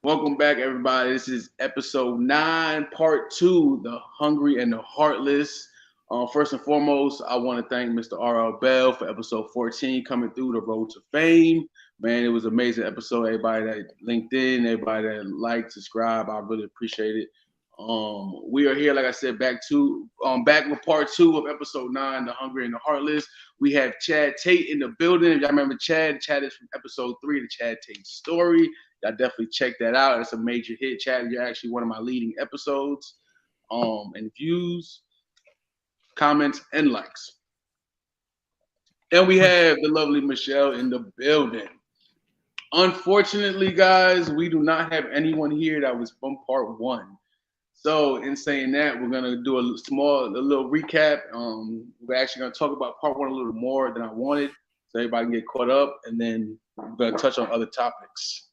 Welcome back, everybody. This is episode 9, part 2, The Hungry and the Heartless. First and foremost, I want to thank Mr. R.L. Bell for episode 14 coming through the road to fame. Man, it was an amazing episode. Everybody that linked in, everybody that liked, subscribe, I really appreciate it. We are here, like I said, back with part 2 of episode 9, The Hungry and the Heartless. We have Chad Tate in the building. If y'all remember Chad, Chad is from episode 3, the Chad Tate story. Y'all definitely check that out. It's a major hit. Chad, you're actually one of my leading episodes. And views, comments, and likes. And we have the lovely Michelle in the building. Unfortunately, guys, we do not have anyone here that was from part 1. So, in saying that, we're gonna do a little recap. We're actually gonna talk about part 1 a little more than I wanted, so everybody can get caught up, and then we're gonna touch on other topics.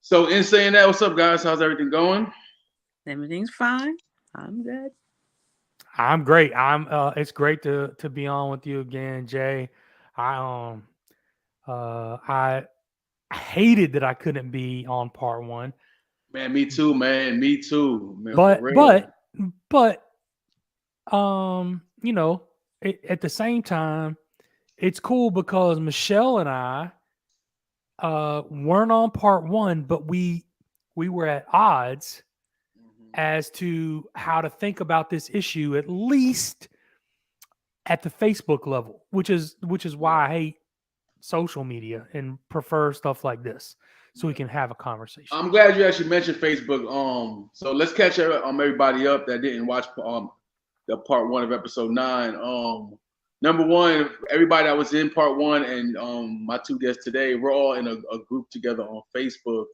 So, in saying that, what's up, guys? How's everything going? Everything's fine. I'm good. I'm great. It's great to be on with you again, Jay. I hated that I couldn't be on part 1. Man, me too, man. Me too, man. But at the same time, it's cool because Michelle and I weren't on part 1, but we were at odds as to how to think about this issue, at least at the Facebook level, which is why I hate social media and prefer stuff like this, so we can have a conversation. I'm glad you actually mentioned Facebook. So let's catch everybody up that didn't watch the part 1 of episode 9. Number one, everybody that was in part 1 and my 2 guests today, we're all in a group together on Facebook.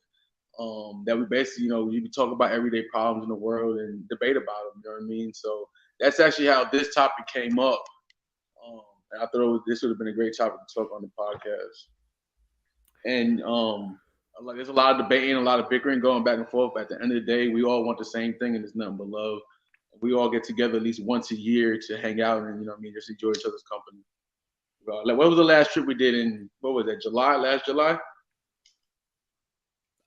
That we basically, you can talk about everyday problems in the world and debate about them. You know what I mean? So that's actually how this topic came up. And I thought this would have been a great topic to talk on the podcast. And like there's a lot of debating, a lot of bickering going back and forth. But at the end of the day, we all want the same thing, and it's nothing but love. We all get together at least once a year to hang out and just enjoy each other's company. Like, what was the last trip we did in? What was that? July? Last July?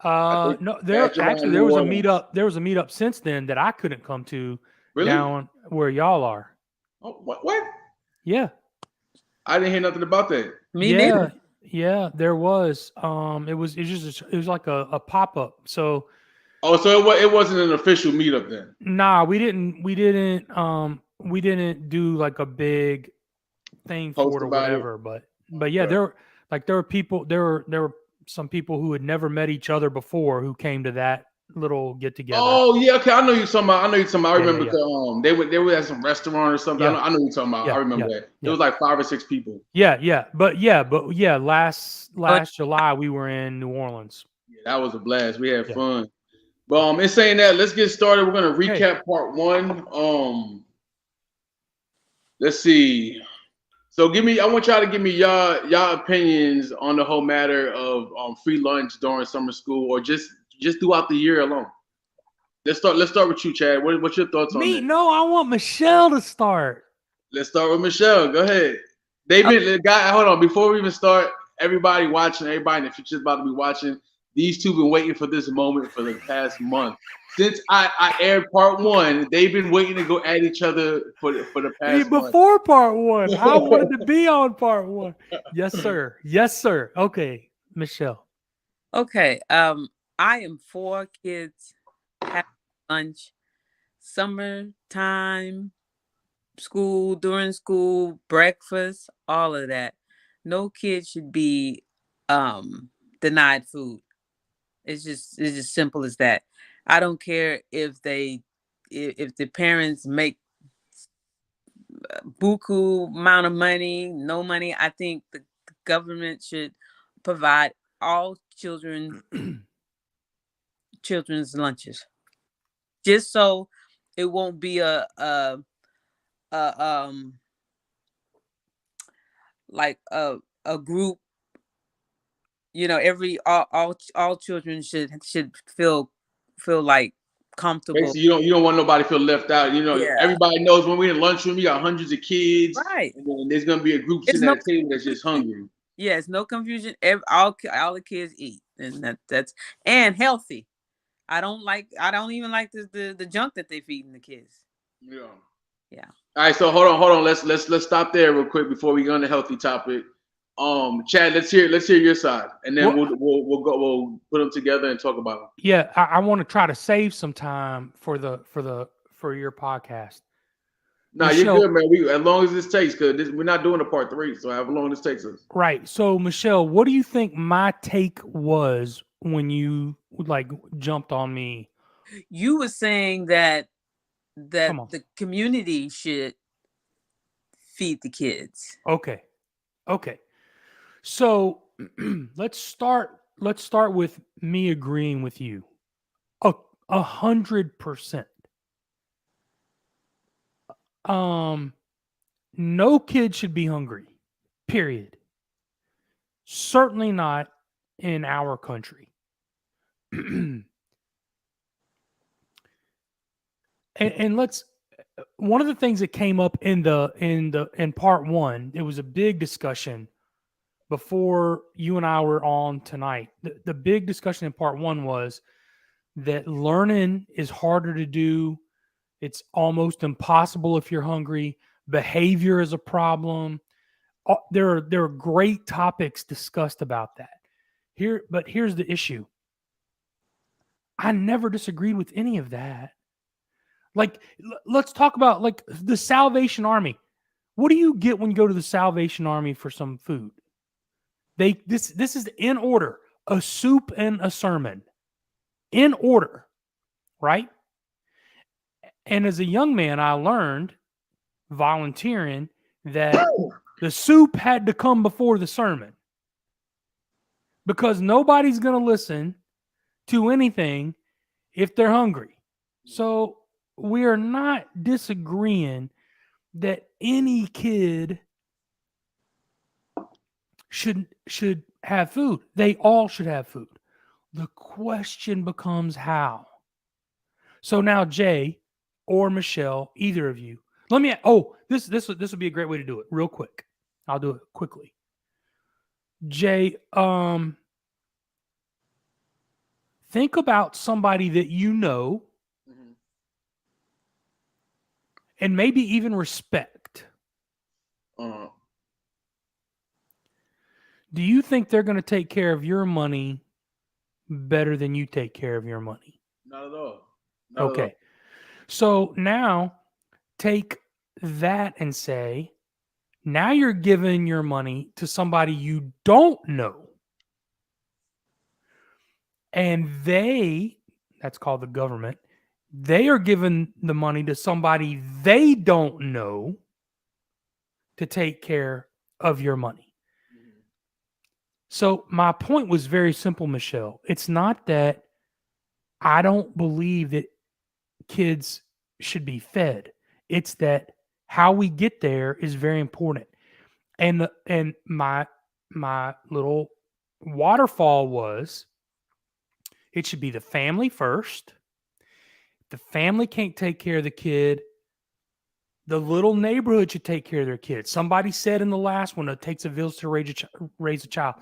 No, there was a meetup. There was a meetup since then that I couldn't come to. Really? Down where y'all are. Oh, what? Yeah. I didn't hear nothing about that. Me neither. Yeah, there was. It was like a pop up. So. Oh, so it wasn't an official meetup then? Nah, we didn't do like a big thing for it or whatever. But yeah, there were some people who had never met each other before who came to that little get together. Oh yeah, okay. I know you're talking about. I remember they were at some restaurant or something. Yeah. I know you're talking about. I remember that. It was like 5 or 6 people. But last July we were in New Orleans. Yeah, that was a blast. We had fun. But in saying that, let's get started. We're gonna recap part 1. Let's see. So I want y'all to give me y'all opinions on the whole matter of free lunch during summer school or just throughout the year alone. Let's start with you, Chad. What's your thoughts on that? No, I want Michelle to start. Let's start with Michelle. Go ahead. Hold on. Before we even start, everybody watching, everybody in the future is about to be watching. These two been waiting for this moment for the past month. Since I aired part 1, they've been waiting to go at each other for the past month. Before part 1, I wanted to be on part 1. Yes, sir. Yes, sir. Okay, Michelle. Okay. I am for kids having lunch, summertime, school, during school, breakfast, all of that. No kid should be denied food. It's just simple as that. I don't care if the parents make buku amount of money, no money. I think the government should provide all children's lunches, just so it won't be a group. All children should feel like comfortable. Basically, you don't want nobody to feel left out. Everybody knows when we're in the lunchroom, you got hundreds of kids, right? And then there's gonna be a group sitting at the table that's just hungry. Yes, no confusion. All the kids eat, and that's and healthy. I don't even like the junk that they feeding the kids. Yeah. Yeah. All right, so hold on. Let's stop there real quick before we go on the healthy topic. Chad, let's hear your side, and then Well, we'll put them together and talk about them. yeah, I want to try to save some time for your podcast. Nah, you're Michelle, good, man. We as long as this takes, because we're not doing a part 3, so however long this takes us. right. So, Michelle, what do you think my take was when you like jumped on me? You were saying that Come on. the community should feed the kids. Okay. Okay. So let's start with me agreeing with you. 100%. No kid should be hungry. Period. Certainly not in our country. and let's one of the things that came up in part 1, it was a big discussion before you and I were on tonight. The big discussion in part 1 was that learning is harder to do. It's almost impossible if you're hungry. Behavior is a problem. There are great topics discussed about that. But here's the issue. I never disagreed with any of that. Like, let's talk about like the Salvation Army. What do you get when you go to the Salvation Army for some food? This is in order: a soup and a sermon, in order, right? And as a young man, I learned volunteering that the soup had to come before the sermon because nobody's going to listen to anything if they're hungry. So we are not disagreeing that any kid should have food. They all should have food. The question becomes how. So now Jay or Michelle, either of you, let me. Oh, this would be a great way to do it. Real quick, I'll do it quickly. Jay, think about somebody that you know, and maybe even respect. Do you think they're going to take care of your money better than you take care of your money? Not at all. Okay. So now take that and say, now you're giving your money to somebody you don't know. And that's called the government, they are giving the money to somebody they don't know to take care of your money. So my point was very simple, Michelle. It's not that I don't believe that kids should be fed. It's that how we get there is very important. And my little waterfall was it should be the family first. If the family can't take care of the kid, the little neighborhood should take care of their kids. Somebody said in the last one, it takes a village to raise a child.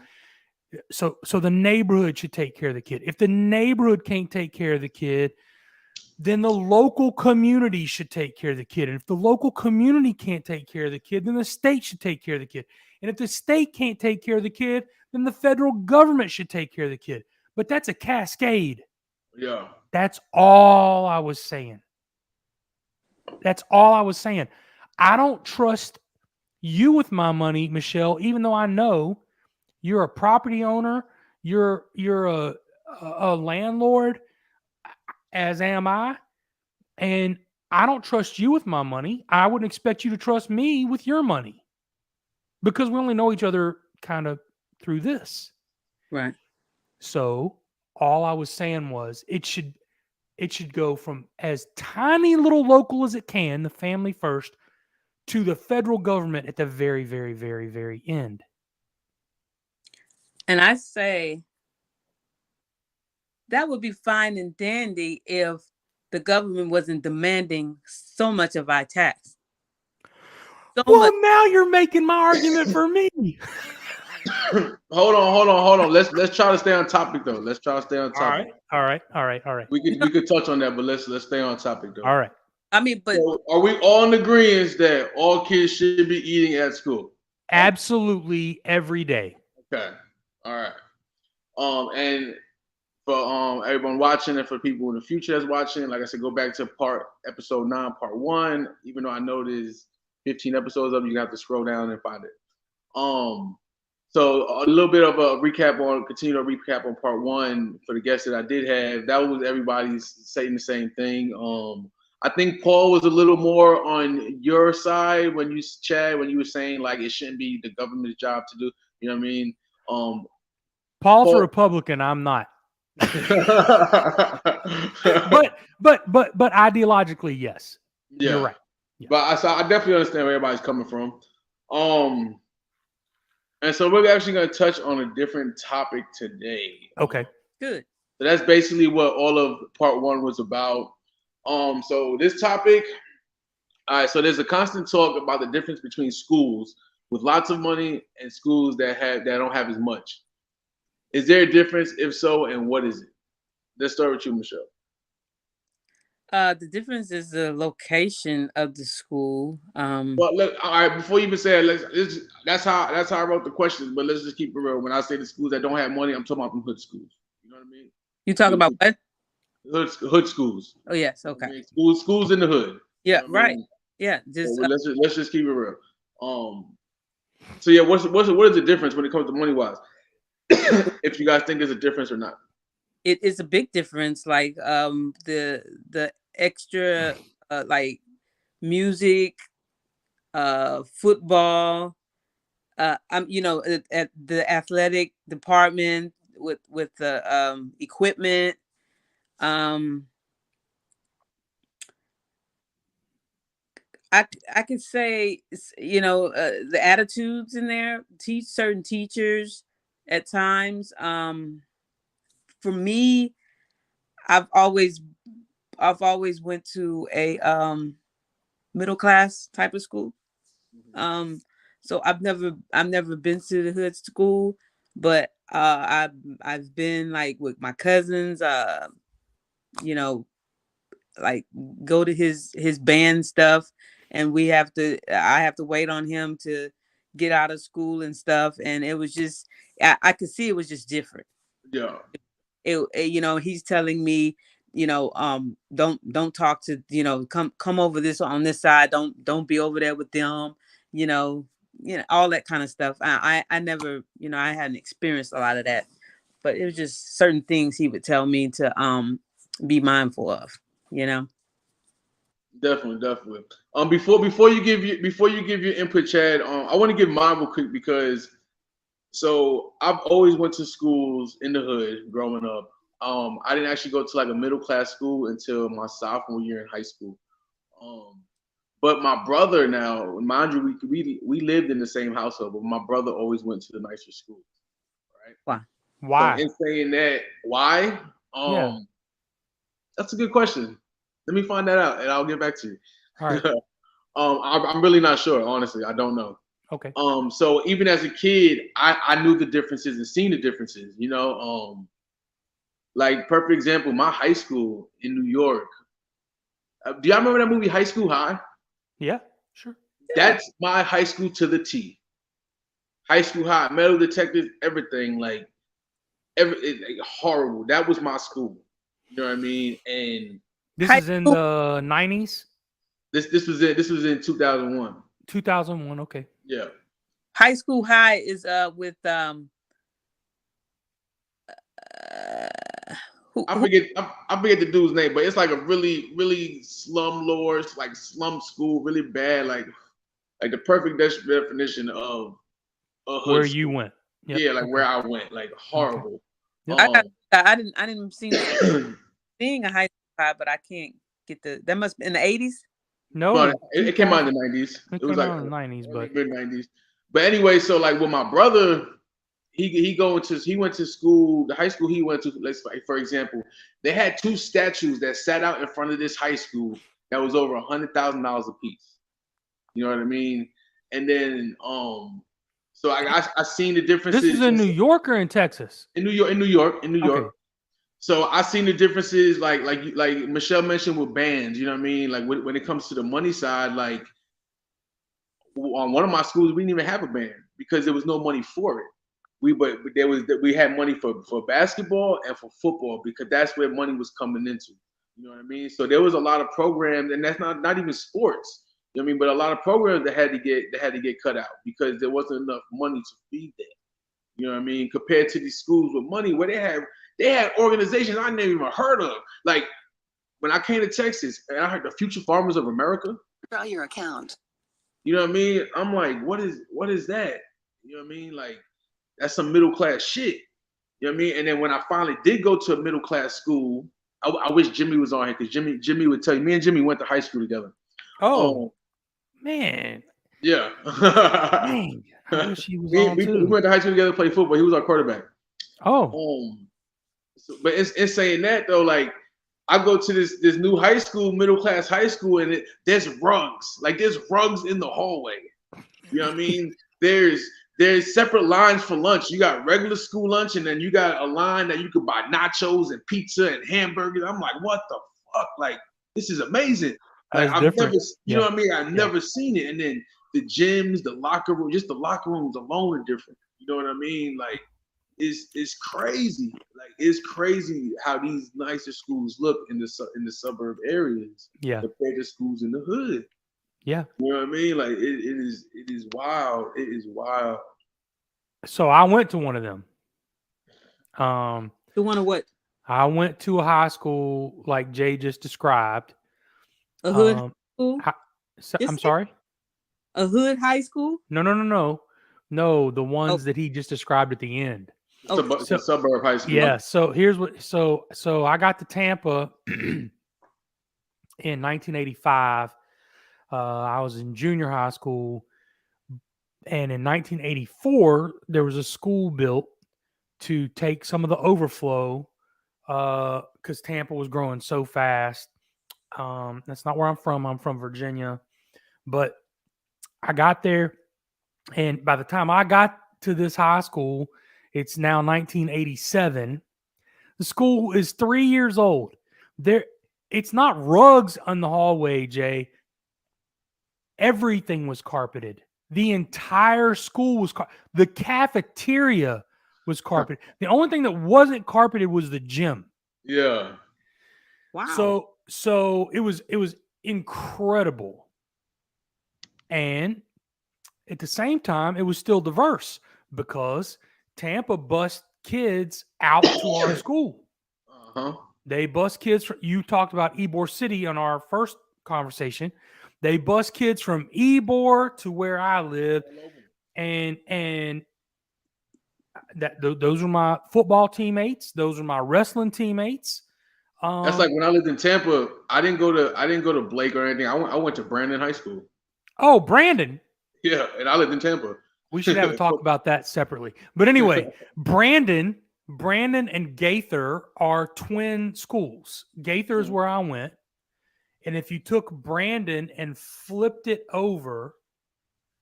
So the neighborhood should take care of the kid. If the neighborhood can't take care of the kid, then the local community should take care of the kid. And if the local community can't take care of the kid, then the state should take care of the kid. And if the state can't take care of the kid, then the federal government should take care of the kid. But that's a cascade. Yeah. That's all I was saying. That's all I was saying. I don't trust you with my money, Michelle, even though I know you're a property owner, you're a landlord, as am I, and I don't trust you with my money. I wouldn't expect you to trust me with your money because we only know each other kind of through this. Right. So all I was saying was it should go from as tiny little local as it can, the family first, to the federal government at the very, very, very, very end. And I say that would be fine and dandy if the government wasn't demanding so much of our tax. Now you're making my argument for me. Hold on. Let's try to stay on topic though. Let's try to stay on topic. All right. We could touch on that, but let's stay on topic though. All right. I mean, but So are we all in agreement that all kids should be eating at school? Absolutely every day. Okay. All right. And for everyone watching and for people in the future that's watching, like I said, go back to episode 9, part 1. Even though I know there's 15 episodes of it, you have to scroll down and find it. So a little bit of a continue to recap on part 1 for the guests that I did have. That was everybody's saying the same thing. I think Paul was a little more on your side when you, Chad, when you were saying like it shouldn't be the government's job to do. You know what I mean? Paul's a Republican. I'm not. but ideologically, yes. Yeah. You're right. Yeah. But I definitely understand where everybody's coming from. And so we're actually going to touch on a different topic today. Okay. good. So that's basically what all of part 1 was about. So this topic, all right, so there's a constant talk about the difference between schools with lots of money and schools that don't have as much. Is there a difference? If so, and what is it? Let's start with you, Michelle. The difference is the location of the school. Well, look, all right. Before you even say it, that's how I wrote the questions. But let's just keep it real. When I say the schools that don't have money, I'm talking about them hood schools. You know what I mean? You talk about what? Hood schools. Oh yes, okay. I mean, schools in the hood. Yeah, You know what I right. mean? Yeah, just So let's just keep it real. So yeah, what is the difference when it comes to money wise? If you guys think there's a difference or not. it is a big difference. Like the extra like music, football. I'm at the athletic department with the equipment. I could say the attitudes in there. Certain teachers at times. For me, I've always went to a middle class type of school. So I've never been to the hood school, but I've been like with my cousins. Like go to his band stuff, and I have to wait on him to get out of school and stuff. And it was just I could see it was just different. Yeah. He's telling me, don't talk to, come over this on this side. Don't be over there with them, all that kind of stuff. I never, I hadn't experienced a lot of that, but it was just certain things he would tell me to be mindful of, Definitely. Before you give your input, Chad, I want to give mine real quick because so I've always went to schools in the hood growing up. I didn't actually go to like a middle class school until my sophomore year in high school. But my brother now, mind you, we lived in the same household, but my brother always went to the nicer schools. Right? Why? So in saying that, why? Yeah. That's a good question. Let me find that out, and I'll get back to you. All right. I'm really not sure, honestly. I don't know. Okay. So even as a kid, I knew the differences and seen the differences. Like perfect example, my high school in New York. Do y'all remember that movie High School High? Yeah, sure. That's my high school to the T. High School High, metal detectors, everything like horrible. That was my school. You know what I mean? And this is in the 90s. This was in 2001. 2001. Okay. Yeah. High School High is with I forget the dude's name, but it's like a really, really slumlord, like slum school, really bad, like the perfect definition of a hood where school. you went. Yep. Yeah, like where I went, like horrible. Okay. I didn't see seeing a high school high, but I can't get that must be in the 80s. No, it came out in the 90s. It was like in the 90s, but mid 90s. But anyway, so like with my brother, he went to school, the high school he went to. Let's like for example, they had 2 statues that sat out in front of this high school that was over $100,000 a piece. You know what I mean? And then So I seen the differences. This is in New York or in Texas? In New York. Okay. So I seen the differences, like Michelle mentioned with bands. You know what I mean? Like when it comes to the money side, like on one of my schools, we didn't even have a band because there was no money for it. We had money for basketball and for football because that's where money was coming into. You know what I mean? So there was a lot of programs, and that's not even sports. You know what I mean? But a lot of programs that had to get cut out because there wasn't enough money to feed that. You know what I mean? Compared to these schools with money where they had organizations I never even heard of. Like when I came to Texas and I heard the Future Farmers of America. Draw your account. You know what I mean? I'm like, what is that? You know what I mean? Like that's some middle class shit. You know what I mean? And then when I finally did go to a middle class school, I wish Jimmy was on here because Jimmy would tell you. Me and Jimmy went to high school together. Oh, man. Yeah. Dang. I wish he was on too. We went to high school together, played football. He was our quarterback. Oh. But it's saying that though, like I go to this new high school, middle class high school, and there's rugs. Like there's rugs in the hallway. You know what I mean? There's separate lines for lunch. You got regular school lunch, and then you got a line that you could buy nachos and pizza and hamburgers. I'm like, what the fuck? Like this is amazing. Like I've never, you know what I mean? I've never seen it. And then the gyms, the locker room, just the locker rooms alone are different. You know what I mean? Like it's crazy. Like it's crazy how these nicer schools look in the suburb areas. Yeah. Compared to schools in the hood. Yeah. You know what I mean? Like it is wild. It is wild. So I went to one of them. The one of what? I went to a high school like Jay just described. A hood school? I'm sorry? A hood high school? No. No, the ones that he just described at the end. It's a suburb high school. Yeah. So here's what. So I got to Tampa in 1985. I was in junior high school, and in 1984 there was a school built to take some of the overflow because Tampa was growing so fast. That's not where I'm from. I'm from Virginia, but I got there, and by the time I got to this high school, it's now 1987. The school is 3 years old. It's not rugs on the hallway, Jay. Everything was carpeted. The entire school was the cafeteria was carpeted. The only thing that wasn't carpeted was the gym. Yeah. Wow. So it was incredible. And at the same time, it was still diverse because Tampa bust kids out to our school. Uh-huh. They bust kids. You talked about Ybor City on our first conversation. They bust kids from Ybor to where I live, and those are my football teammates. Those are my wrestling teammates. That's like when I lived in Tampa. I didn't go to Blake or anything. I went to Brandon High School. Oh, Brandon. Yeah, and I lived in Tampa. We should have a talk about that separately. But anyway, Brandon and Gaither are twin schools. Gaither is where I went. And if you took Brandon and flipped it over,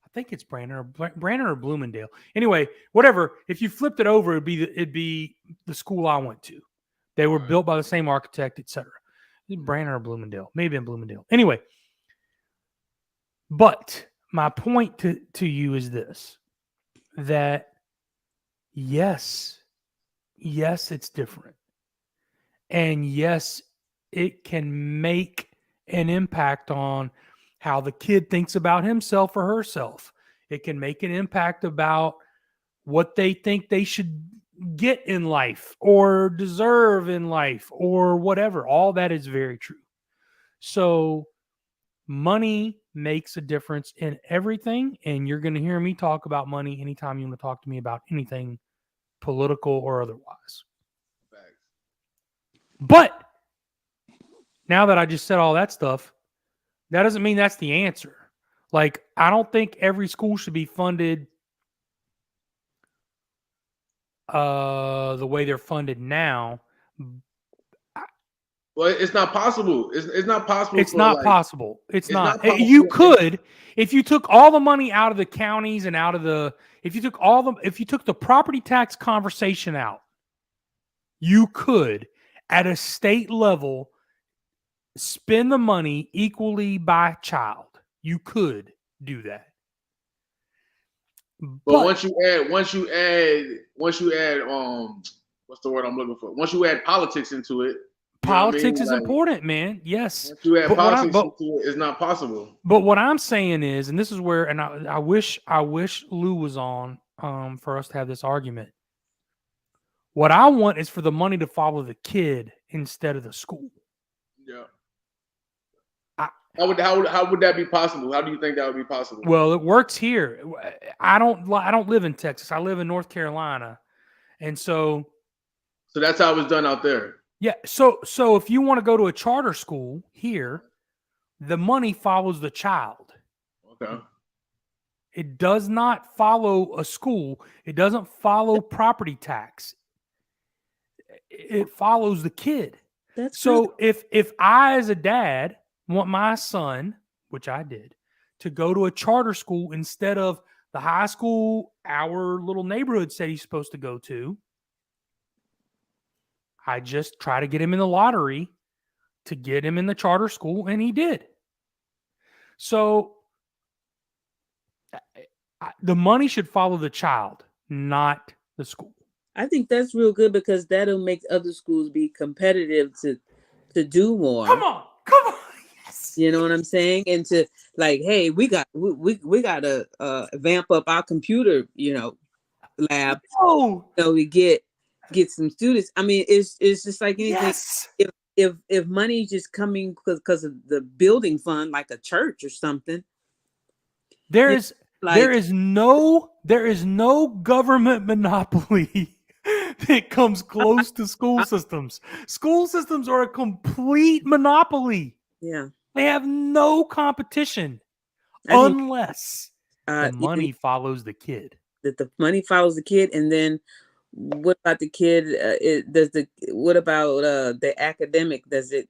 I think it's Brandon or Bloomingdale. Anyway, whatever. If you flipped it over, it'd be the school I went to. They were built by the same architect, etc. Brandon or Bloomingdale, maybe in Bloomingdale. Anyway, but my point to you is this: that yes, it's different, and yes, it can make an impact on how the kid thinks about himself or herself. It can make an impact about what they think they should get in life or deserve in life or whatever. All that is very true. So money makes a difference in everything. And you're going to hear me talk about money anytime you want to talk to me about anything political or otherwise. But now that I just said all that stuff, that doesn't mean that's the answer. Like, I don't think every school should be funded the way they're funded now. Well, it's not possible. It's not possible. It's not possible. It's not. not possible. You could, if you took all the money out of the counties and out of the, if you took the property tax conversation out, you could, at a state level, spend the money equally by child. You could do that. But once you add, what's the word I'm looking for? Once you add politics into it. Politics is important, man. Yes. Once you add politics into it, it's not possible. But what I'm saying is, and this is where, and I wish Lou was on for us to have this argument. What I want is for the money to follow the kid instead of the school. Yeah. How would that be possible? How do you think that would be possible? Well, it works here. I don't live in Texas. I live in North Carolina, and so that's how it was done out there. Yeah. So if you want to go to a charter school here, the money follows the child. Okay. It does not follow a school. It doesn't follow property tax. It follows the kid. That's so if I, as a dad, want my son, which I did, to go to a charter school instead of the high school our little neighborhood said he's supposed to go to, I just try to get him in the lottery to get him in the charter school, and he did. So the money should follow the child, not the school. I think that's real good because that'll make other schools be competitive to do more. Come on. Yes. You know what I'm saying? And to like, hey, we got to vamp up our computer, lab. Oh, we get some students. I mean, it's just like anything. Yes. If money just coming because of the building fund, like a church or something, there is no government monopoly that comes close to school systems. School systems are a complete monopoly. Yeah, they have no competition unless the money follows the kid. That the money follows the kid, and then. What about the kid? What about the academic? Does it?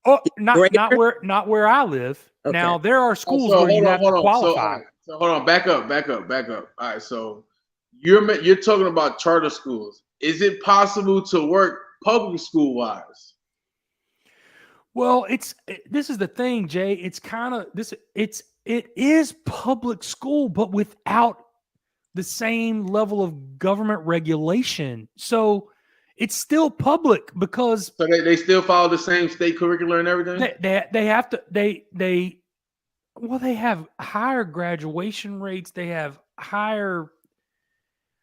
Oh, not where I live. Okay. Now there are schools where you have to qualify. So hold on, back up. All right, so you're talking about charter schools. Is it possible to work public school wise? Well, this is the thing, Jay. It's kind of this. It is public school, but without the same level of government regulation. So it's still public because they still follow the same state curriculum and everything. They have to they have higher graduation rates. They have higher.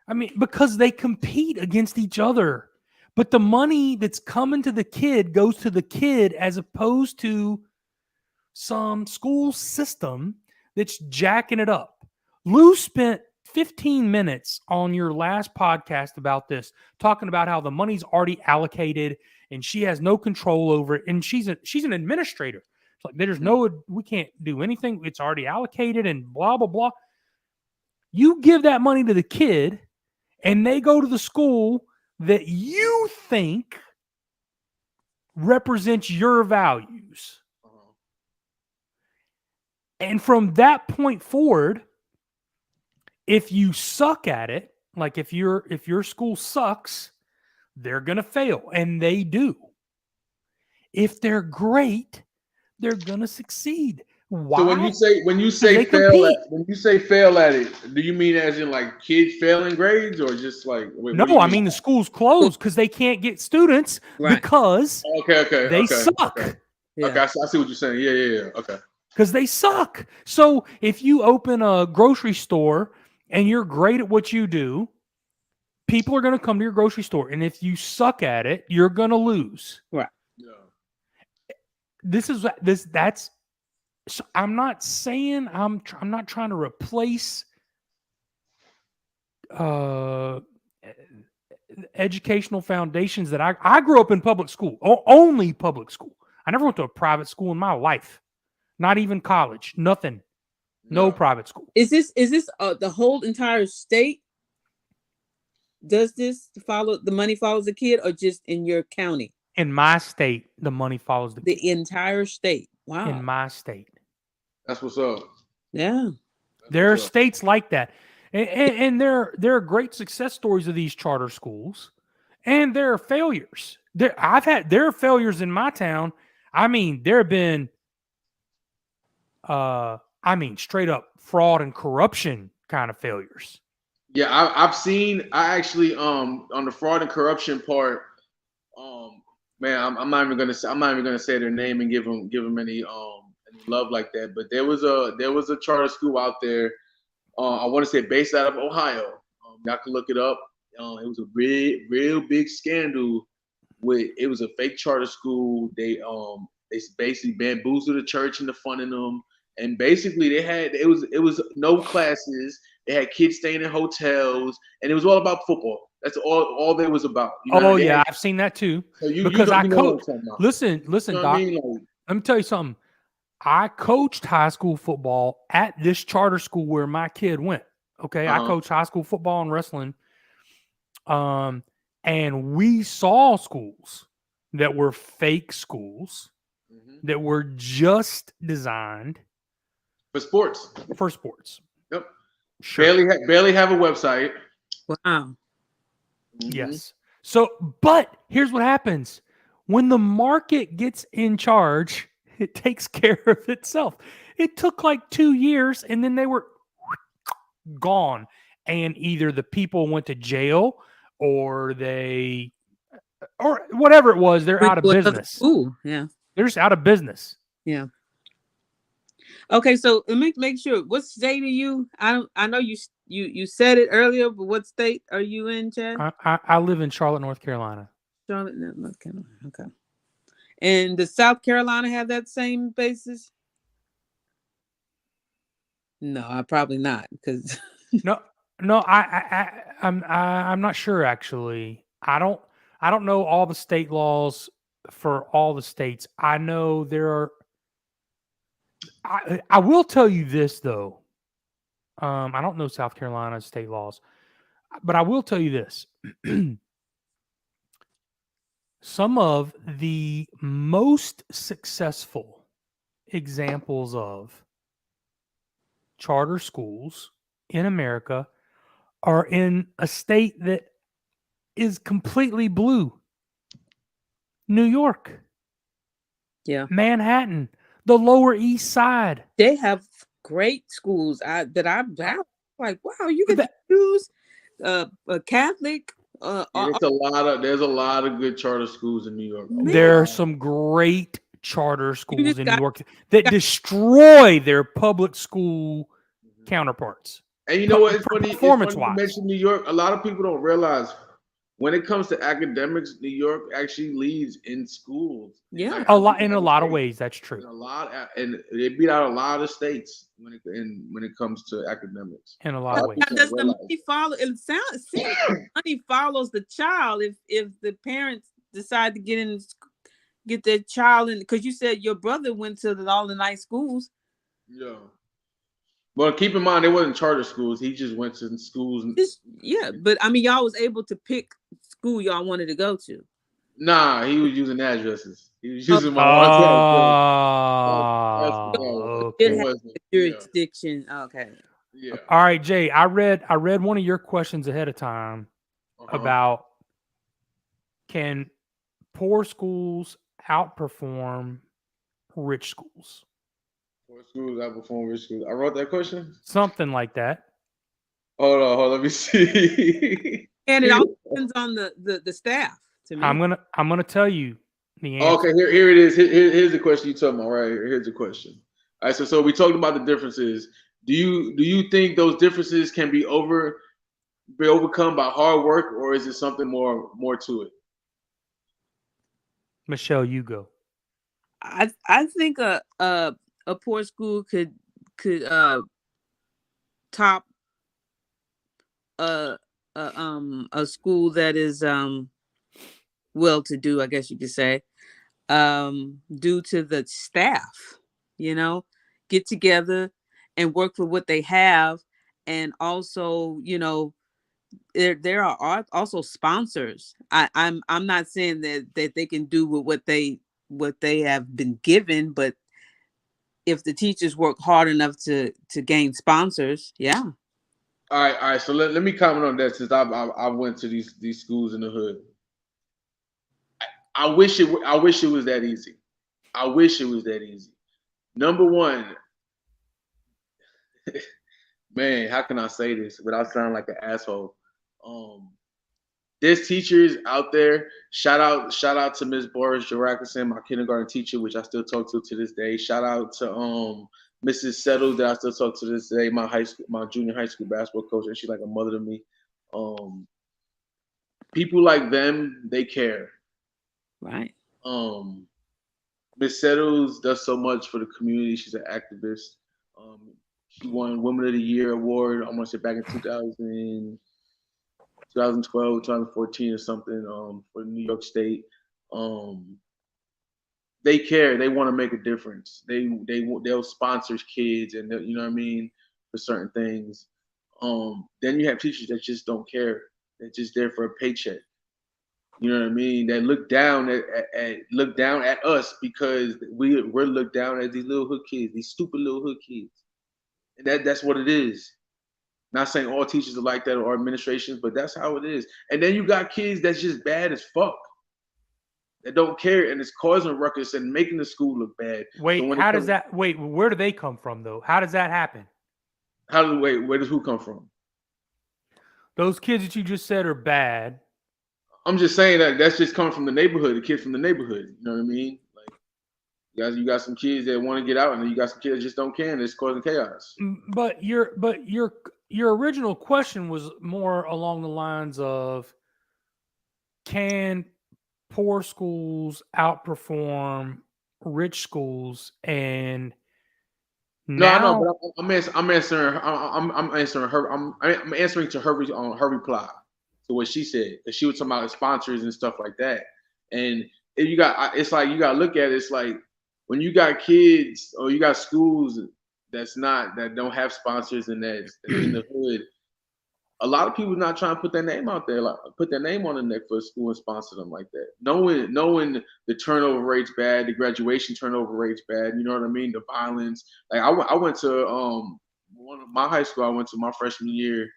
I mean, because they compete against each other. But the money that's coming to the kid goes to the kid as opposed to some school system that's jacking it up. Lou spent 15 minutes on your last podcast about this, talking about how the money's already allocated and she has no control over it. And she's an administrator. It's like we can't do anything. It's already allocated and blah, blah, blah. You give that money to the kid and they go to the school that you think represents your values. And from that point forward, if you suck at it, like if your school sucks, they're going to fail, and they do. If they're great, they're going to succeed. Why? So when you say fail at it, do you mean as in like kids failing grades or just like No, I mean the school's closed because they can't get students because they suck. Okay. Yeah. Okay, I see what you're saying. Yeah. Okay. Because they suck. So if you open a grocery store and you're great at what you do, people are going to come to your grocery store. And if you suck at it, you're going to lose. Right. Yeah. So I'm not saying I'm not trying to replace educational foundations that I grew up in public school, only public school. I never went to a private school in my life, not even college, nothing, no private school. Is this the whole entire state? Does this the money follows the kid, or just in your county? In my state, the money follows the The kid. entire state. Wow. In my state. That's what's up. Yeah. There are states like that. And there are great success stories of these charter schools. And there are failures. There are failures in my town. I mean, there have been straight up fraud and corruption kind of failures. Yeah, I actually on the fraud and corruption part, man, I'm not even gonna say their name and give them any love like that. But there was a charter school out there. I want to say based out of Ohio. Y'all can look it up. It was a real big scandal. It was a fake charter school. They basically bamboozled the church into funding them, and basically it was no classes. They had kids staying in hotels, and it was all about football. That's all there was about. You know Oh yeah, I've seen that too. So because I coach. Listen, You know Doc. I mean? Let me tell you something. I coached high school football at this charter school where my kid went. Okay, I coached high school football and wrestling. And we saw schools that were fake schools that were just designed for sports. Yep. Sure. Barely have a website. Wow. Yes. So, but here's what happens. When the market gets in charge, it takes care of itself. It took like 2 years and then they were gone. And either the people went to jail or whatever it was, they're out of business. Ooh, yeah. They're just out of business. Yeah. Okay, so let me make sure. What state are you? I know you said it earlier, but what state are you in, Chad? I live in Charlotte, North Carolina. Charlotte, North Carolina. Okay. And does South Carolina have that same basis? No, I probably not, because no, I'm not sure actually. I don't know all the state laws for all the states. I know there are. I will tell you this though. I don't know South Carolina's state laws, but I will tell you this. Some of the most successful examples of charter schools in America are in a state that is completely blue. New York. Yeah. Manhattan. The Lower East Side. They have great schools I'm like, wow, you can choose a Catholic. There's a lot of good charter schools in New York. There are some great charter schools in New York that destroy their public school counterparts. And you know what? It's funny. Performance-wise, you mentioned New York. A lot of people don't realize when it comes to academics, New York actually leads in schools. Yeah, a lot of ways. That's true. And they beat out a lot of states when it comes to academics. In a lot of ways. Does the money follow? It seems money follows the child if the parents decide to get their child in, because you said your brother went to all the nice schools. Yeah. Well, keep in mind, they wasn't charter schools. He just went to schools. But I mean, y'all was able to pick school y'all wanted to go to. Nah, he was using addresses. He was using my jurisdiction. Okay. Yeah. All right, Jay. I read one of your questions ahead of time about can poor schools outperform rich schools? Poor schools outperform rich schools. I wrote that question. Something like that. Hold on. Let me see. And it all depends on the staff. To me, I'm gonna tell you the answer. Okay, here it is. Here's the question you talking about. Right here. Here's the question. All right, so we talked about the differences. Do you think those differences can be overcome by hard work, or is it something more to it? Michelle, you go. I think a poor school could top a school that is well-to-do, I guess you could say, due to the staff, get together and work for what they have, and also, there are also sponsors. I'm not saying that they can do with what they have been given, but if the teachers work hard enough to gain sponsors, yeah. All right. So let me comment on that since I went to these schools in the hood. I wish it was that easy. I wish it was that easy. Number one, man, how can I say this without sounding like an asshole? There's teachers out there. Shout out to Ms. Boris Jarakisan, my kindergarten teacher, which I still talk to this day. Shout out to Mrs. Settles that I still talk to this day, my junior high school basketball coach, and she's like a mother to me. People like them, they care. Right. Miss Settles does so much for the community. She's an activist. She won Women of the Year award, I want to say back in 2012, 2014 or something, for New York State. They care. They want to make a difference. They'll sponsor kids, and you know what I mean, for certain things. Then you have teachers that just don't care. They're just there for a paycheck. You know what I mean? That look down at us because we're looked down at these little hood kids, these stupid little hood kids, and that's what it is. Not saying all teachers are like that or administrations, but that's how it is. And then you got kids that's just bad as fuck, that don't care, and it's causing ruckus and making the school look bad. Wait, where do they come from though? How does that happen? Where does who come from? Those kids that you just said are bad. I'm just saying that's just coming from the neighborhood, the kids from the neighborhood. You know what I mean? Like, you got some kids that want to get out, and then you got some kids that just don't care, and it's causing chaos. But your original question was more along the lines of, can poor schools outperform rich schools? And now, no, I know, but I'm answering. I'm answering her. I'm answering to her reply to what she said. That she was talking about sponsors and stuff like that. And if you got, it's like you got to look at it. It's like when you got kids or you got schools that don't have sponsors and that's in the hood. A lot of people not trying to put their name out there, like put their name on the neck for a school and sponsor them like that. Knowing the turnover rate's bad, the graduation turnover rate's bad. You know what I mean? The violence. Like I went to one of my high school. I went to my freshman year.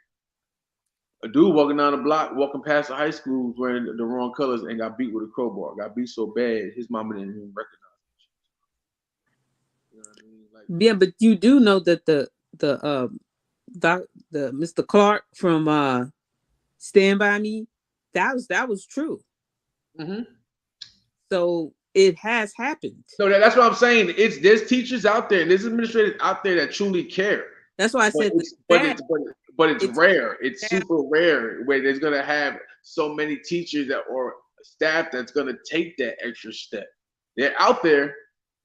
A dude walking down the block, walking past the high school, wearing the wrong colors, and got beat with a crowbar. Got beat so bad, his mama didn't even recognize him. You know what I mean? Like, yeah, but you do know that the Mr. Clark from Stand By Me, that was true. Mm-hmm. So it has happened. So that's what I'm saying. There's teachers out there, there's administrators out there that truly care. That's why I said but it's rare. It's super rare where there's gonna have so many teachers or staff that's gonna take that extra step. They're out there,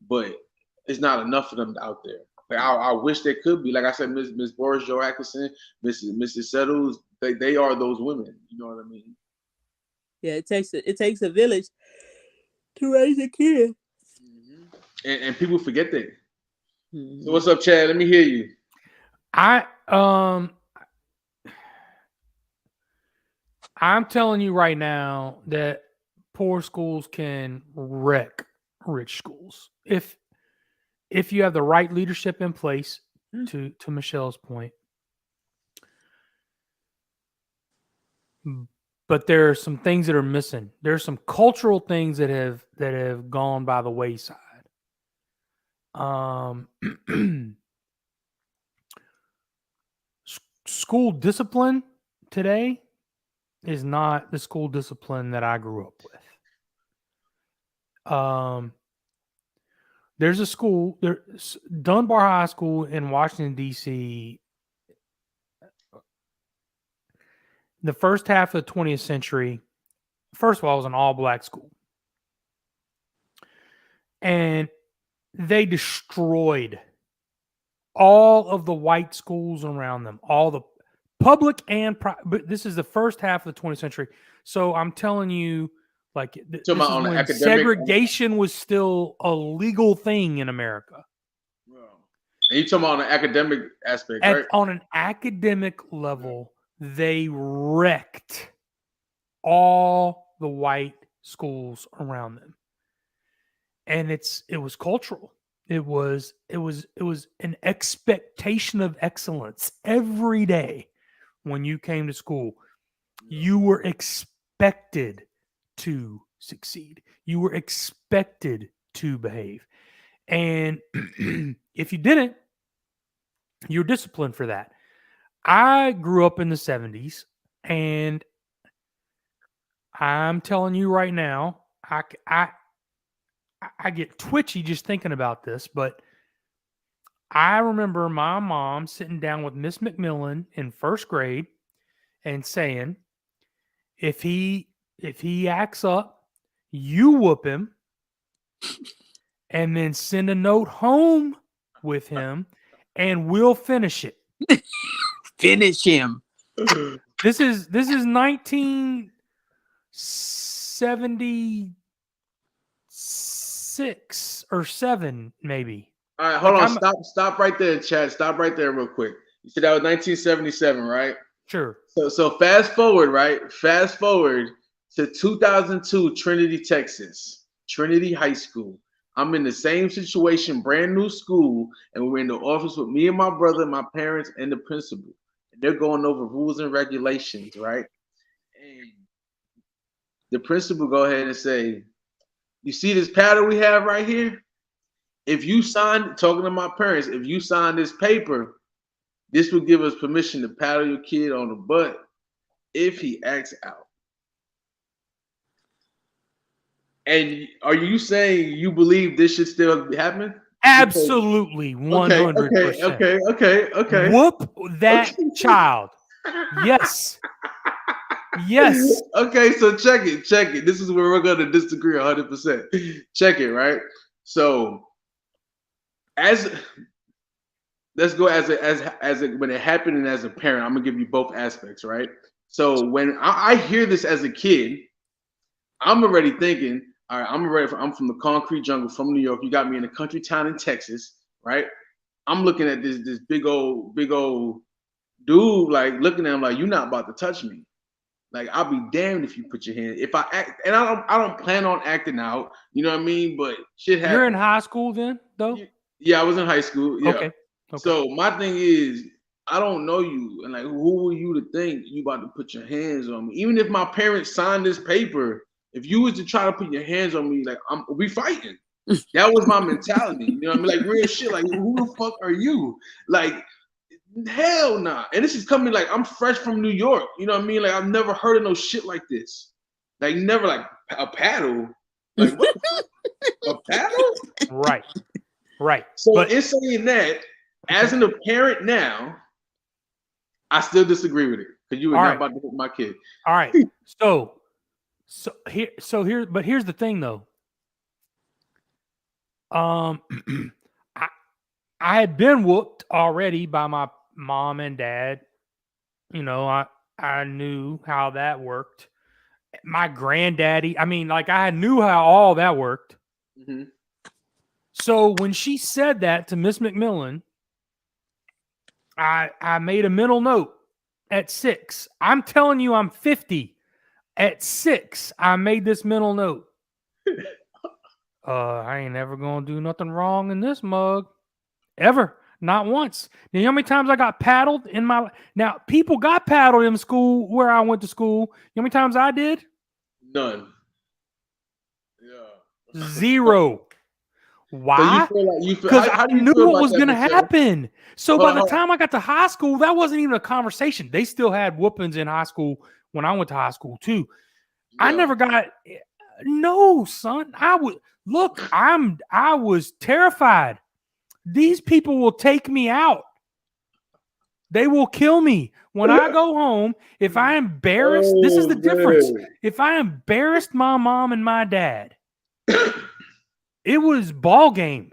but it's not enough of them out there. Like I wish there could be. Like I said, Miss Boris Joe Atkinson, Mrs. Settles, they are those women. You know what I mean? Yeah, it takes a village to raise a kid. Mm-hmm. And people forget that. Mm-hmm. So what's up, Chad? Let me hear you. I'm telling you right now that poor schools can wreck rich schools if you have the right leadership in place. To Michelle's point, but there are some things that are missing. There are some cultural things that have gone by the wayside. School discipline today is not the school discipline that I grew up with. There's a school, Dunbar High School in Washington, D.C. The first half of the 20th century, first of all, it was an all-black school. And they destroyed all of the white schools around them, all the public and private. But this is the first half of the 20th century. So I'm telling you, like, this is when segregation was still a legal thing in America. And you're talking about on an academic aspect, right? On an academic level, they wrecked all the white schools around them. And it was cultural. It was an expectation of excellence every day when you came to school. You were expected to succeed. You were expected to behave. And if you didn't, you're disciplined for that. I grew up in the 70s, and I'm telling you right now, I get twitchy just thinking about this, but I remember my mom sitting down with Miss McMillan in first grade and saying, if he acts up, you whoop him and then send a note home with him and we'll finish it. Finish him. This is 1976 or 7, maybe. All right, hold on. Stop right there, Chad. Stop right there real quick. You said that was 1977, right? Sure. So fast forward, right? Fast forward to 2002, Trinity, Texas. Trinity High School. I'm in the same situation, brand new school, and we're in the office with me and my brother, my parents, and the principal. And they're going over rules and regulations, right? And the principal go ahead and say, you see this paddle we have right here? If you sign, talking to my parents, if you sign this paper, this will give us permission to paddle your kid on the butt if he acts out. And are you saying you believe this should still happen? Absolutely, 100%. Okay. Whoop that child. Yes. Yes. Okay, so check it. This is where we're going to disagree 100%. Check it, right? So, let's go as when it happened and as a parent, I'm gonna give you both aspects, right? So when I hear this as a kid, I'm already thinking, all right, I'm from the concrete jungle from New York. You got me in a country town in Texas, right? I'm looking at this big old dude, like looking at him like, you're not about to touch me. Like, I'll be damned if you put your hand. If I act, and I don't plan on acting out, you know what I mean? But shit happens. You're in high school then, though? Yeah, I was in high school. Yeah. Okay. So my thing is, I don't know you, and like, who are you to think you about to put your hands on me? Even if my parents signed this paper, if you was to try to put your hands on me, like, we fighting. That was my mentality. You know what I mean? Like, real shit. Like, who the fuck are you? Like, hell nah. And this is coming, like, I'm fresh from New York. You know what I mean? Like, I've never heard of no shit like this. Like, never, like, a paddle. Like, what the fuck? A paddle? Right. So in saying that, as an parent now, I still disagree with it because you were not about to hit my kid. All right. But here's the thing though. I had been whooped already by my mom and dad. You know, I knew how that worked. My granddaddy, I mean, like I knew how all that worked. Mm-hmm. So when she said that to Miss McMillan, I made a mental note at 6. I'm telling you, I'm 50. At 6, I made this mental note. I ain't ever gonna do nothing wrong in this mug. Ever. Not once. You know how many times I got paddled in my... Now, people got paddled in school where I went to school. You know how many times I did? None. Yeah. 0. Why? Because I knew what was going to happen. So by the time I got to high school, that wasn't even a conversation. They still had whoopings in high school when I went to high school too. Yeah. I never got... No, son. I was terrified. These people will take me out. They will kill me. When I go home, if I embarrass, this is the difference. If I embarrassed my mom and my dad, it was ball game.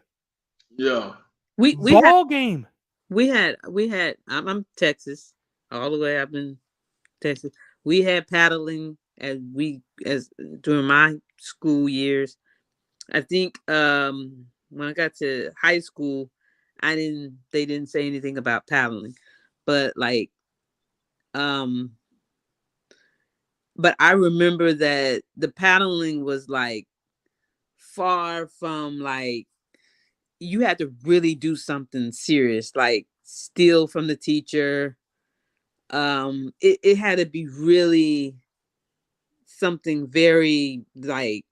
Yeah. Ball game. We had I'm Texas, all the way up in Texas. We had paddling as during my school years. I think when I got to high school, they didn't say anything about paddling. But like Um, but I remember that the paddling was like far from like you had to really do something serious, like steal from the teacher. It had to be really something very like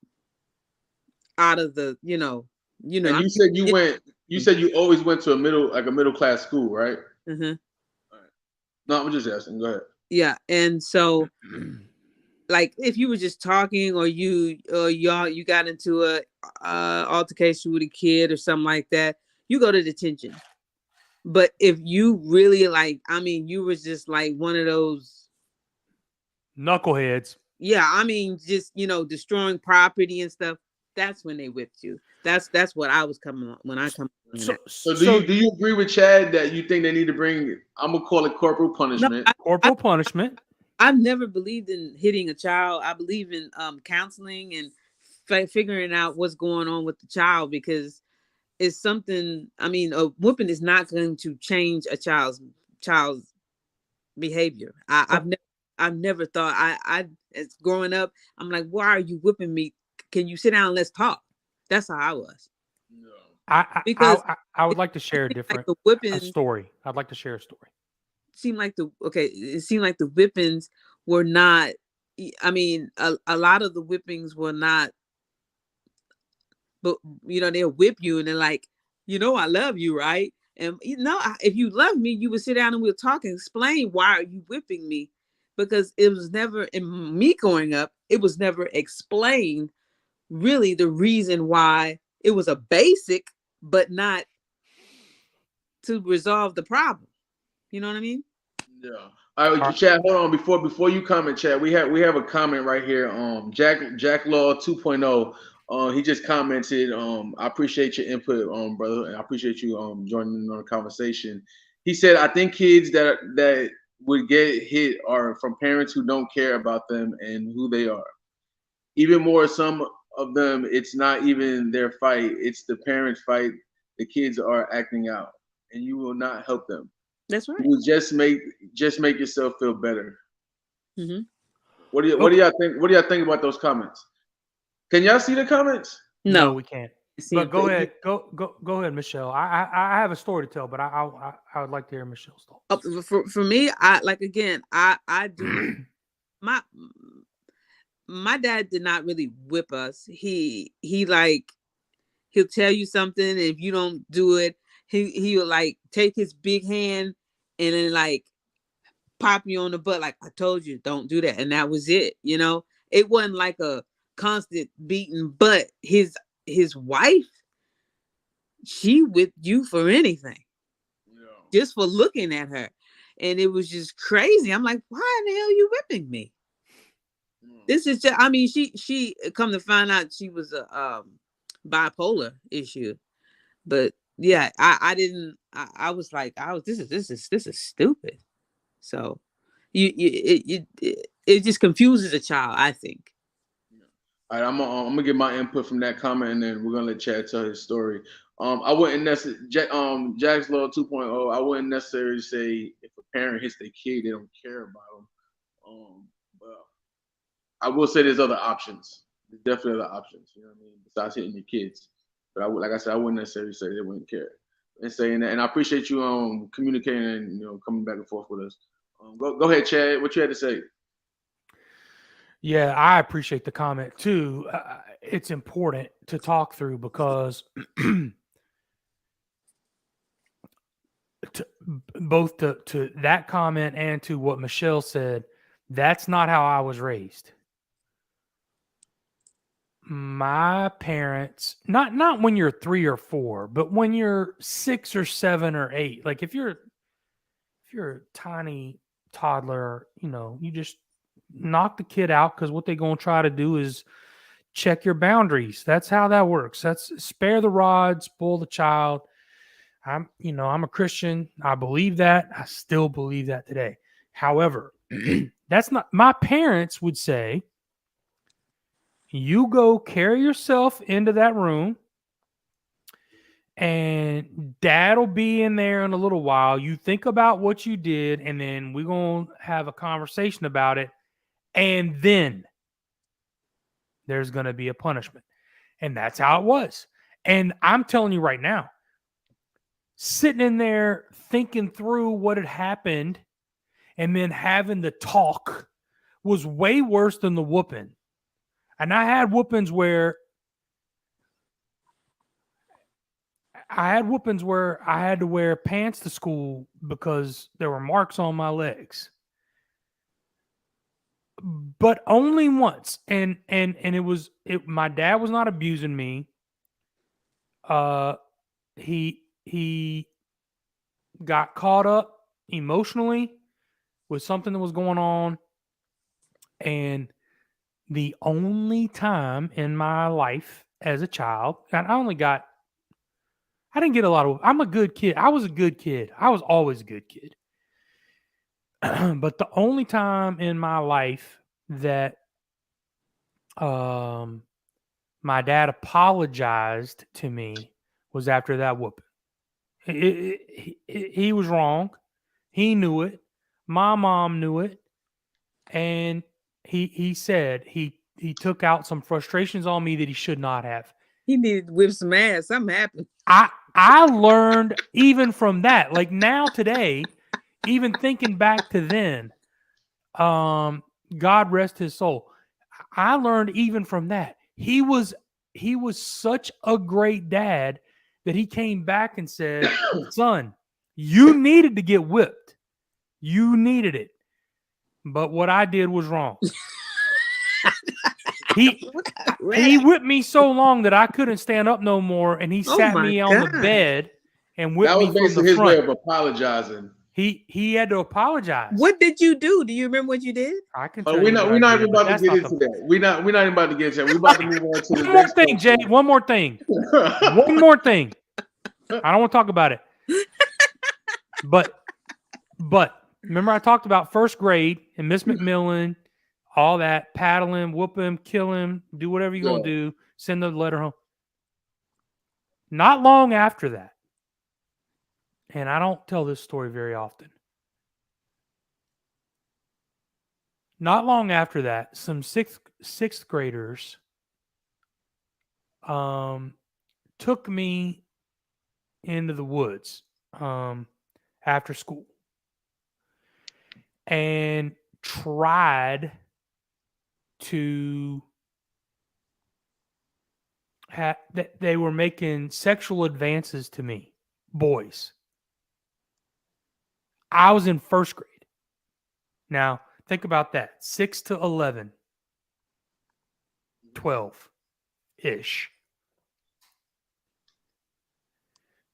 out of the, And I you said it, you said you always went to a middle class school, right? uh-huh. All right. No, I'm just asking. Go ahead. Yeah. And so like if you were just talking or you got into a altercation with a kid or something like that, you go to detention. But if you really like, I mean, you was just like one of those, Knuckleheads. yeah, I mean, just destroying property and stuff. That's when they whipped you. That's what I was coming on when I come on that. So do you agree with Chad that you think they need to bring? I'm gonna call it corporal No, punishment. Corporal punishment. I've never believed in hitting a child. I believe in counseling and figuring out what's going on with the child, because it's something. I mean, a whooping is not going to change a child's behavior. I've never thought as growing up, I'm like, why are you whipping me? Can you sit down and let's talk? That's how I was. No. Because I would like to share a like different the whipping story. I'd like to share a story. it seemed like the whippings were not. I mean, a lot of the whippings were not. But they'll whip you and they're like, I love you, right? And if you love me, you would sit down and we'll talk and explain why are you whipping me, because it was never in me growing up. It was never explained really the reason why. It was a basic, but not to resolve the problem. You know what I mean? Yeah. All right, Chad. Hold on. Before you comment, Chad, we have a comment right here. Jack Law 2.0. He just commented. I appreciate your input, brother, and I appreciate you joining in on the conversation. He said, I think kids that would get hit are from parents who don't care about them and who they are. Even more, some of them, it's not even their fight; it's the parents' fight. The kids are acting out, and you will not help them. That's right. You will just make yourself feel better. Mm-hmm. What do y'all think? What do y'all think about those comments? Can y'all see the comments? No, we can't. But go it. ahead, go ahead, Michelle. I have a story to tell, but I would like to hear Michelle's thoughts. For me, I do my dad did not really whip us. He like he'll tell you something, and if you don't do it, he'll like take his big hand and then like pop you on the butt, like, I told you, don't do that. And that was it. It wasn't like a constant beating, but his wife, she whipped you for anything. Yeah. Just for looking at her. And it was just crazy. I'm like, why in the hell are you whipping me? This is just, I mean, she come to find out she was a bipolar issue. But yeah, I was like, this is stupid. So it just confuses a child, I think. All right, I'm gonna get my input from that comment, and then we're gonna let Chad tell his story. I wouldn't necessarily Jack's Law 2.0. I wouldn't necessarily say if a parent hits their kid, they don't care about them. But I will say there's other options. There's definitely other options. You know what I mean? Besides hitting your kids. But like I said, I wouldn't necessarily say they wouldn't care. And saying that, and I appreciate you communicating and coming back and forth with us. Go ahead, Chad. What you had to say? Yeah, I appreciate the comment too. It's important to talk through because both to that comment and to what Michelle said, that's not how I was raised. My parents, not when you're 3 or 4, but when you're 6 or 7 or 8, like if you're a tiny toddler, you just knock the kid out, because what they're going to try to do is check your boundaries. That's how that works. That's spare the rod, spoil the child. I'm a Christian. I believe that. I still believe that today. However, that's not, my parents would say, you go carry yourself into that room And Dad will be in there in a little while. You think about what you did, and then we're going to have a conversation about it. And then there's going to be a punishment. And that's how it was. And I'm telling you right now, sitting in there thinking through what had happened and then having the talk was way worse than the whooping. And I had whoopings where I had to wear pants to school because there were marks on my legs. But only once. And my dad was not abusing me. He got caught up emotionally with something that was going on. And the only time in my life as a child, and I didn't get a lot of, I'm a good kid. I was a good kid. I was always a good kid. But the only time in my life that my dad apologized to me was after that whooping. He was wrong. He knew it. My mom knew it. And he said he took out some frustrations on me that he should not have. He needed to whip some ass. Something happened. I learned even from that. Like now today, even thinking back to then, God rest his soul. I learned even from that. He was such a great dad that he came back and said, son, you needed to get whipped. You needed it. But what I did was wrong. He whipped me so long that I couldn't stand up no more, and he sat me on the bed and whipped me from the front. That was basically his way of apologizing. He had to apologize. What did you do? Do you remember what you did? I can. We're not even about to get into that. We're not even about to get into that. We're about to move on to the one more thing, Jay. One more thing. One more thing. I don't want to talk about it. But remember I talked about first grade and Miss McMillan, all that, paddle him, whoop him, kill him, do whatever you're going to do, send the letter home. Not long after that, and I don't tell this story very often. Not long after that, some sixth graders took me into the woods after school and tried to they were making sexual advances to me, boys. I was in first grade. Now, think about that. 6 to 11. 12-ish.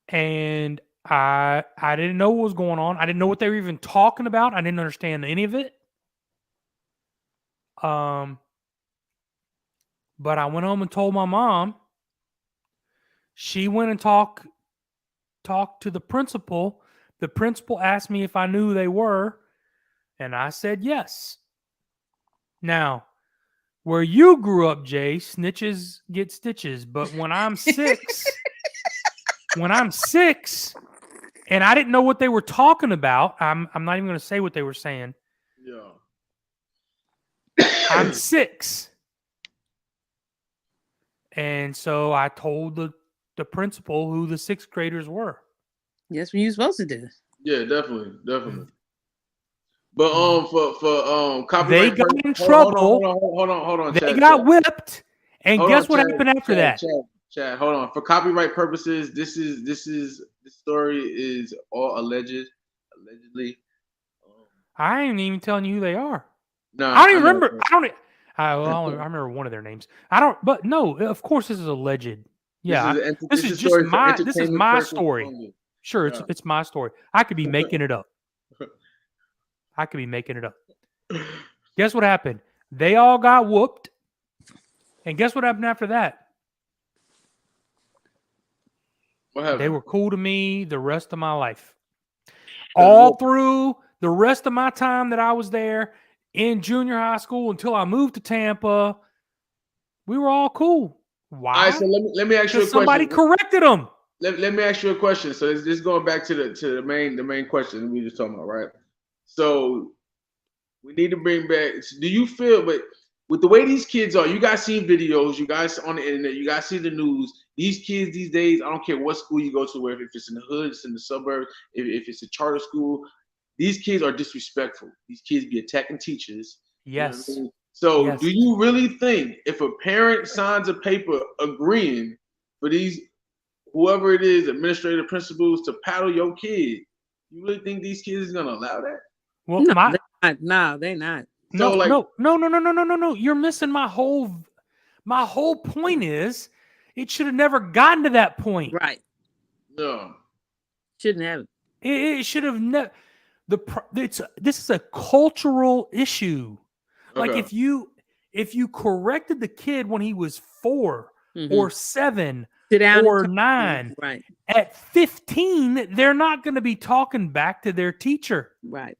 And I didn't know what was going on. I didn't know what they were even talking about. I didn't understand any of it. But I went home and told my mom. She went and talked to the principal. The principal asked me if I knew who they were, and I said yes. Now, where you grew up, Jay, snitches get stitches. But when I'm 6, and I didn't know what they were talking about, I'm not even going to say what they were saying. Yeah. I'm 6. And so I told the principal who the 6th graders were. That's what you're supposed to do. Yeah, definitely. But for copyright, they got in trouble. Hold on. They got whipped, and guess what happened after that? Chad, hold on. For copyright purposes, this story is all allegedly. I ain't even telling you who they are. No, I don't even remember. I remember one of their names. I don't. But no, of course this is alleged. Yeah, this is just my story. Only. Sure, it's my story. I could be making it up. Guess what happened? They all got whooped. And guess what happened after that? What happened? They were cool to me the rest of my life. All through the rest of my time that I was there in junior high school until I moved to Tampa, we were all cool. Why? All right, so let me ask you a question. Somebody corrected them. let me ask you a question. So this going back to the main question we were just talking about, right? So we need to bring back. Do you feel, but with the way these kids are, you guys see videos, you guys on the internet, you guys see the news. These kids these days, I don't care what school you go to, whether if it's in the hood, it's in the suburbs, if it's a charter school, these kids are disrespectful. These kids be attacking teachers. Yes. You know what I mean? So Yes. do you really think if a parent signs a paper agreeing for these, whoever it is, administrative principals, to paddle your kid, you really think these kids is gonna allow that? Well, No, my they're not. No, they're not. no, So like, no. You're missing my whole point is it should have never gotten to that point. Right. no, Shouldn't have it. It should have never. This is a cultural issue. Like okay. if you corrected the kid when he was 4 Mhm. or 7 Sit down or and talk. 9, Right. at 15, they're not going to be talking back to their teacher. Right.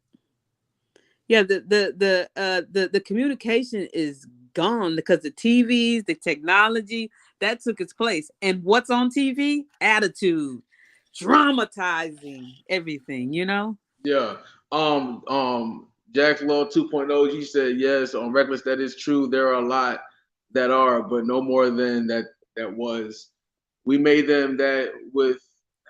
Yeah, the communication is gone because the TVs, the technology, that took its place. And what's on TV? Attitude, dramatizing everything, you know? Yeah. Jack's Law 2.0, he said yes, on Reckless, that is true. There are a lot that are, but no more than that was. We made them that with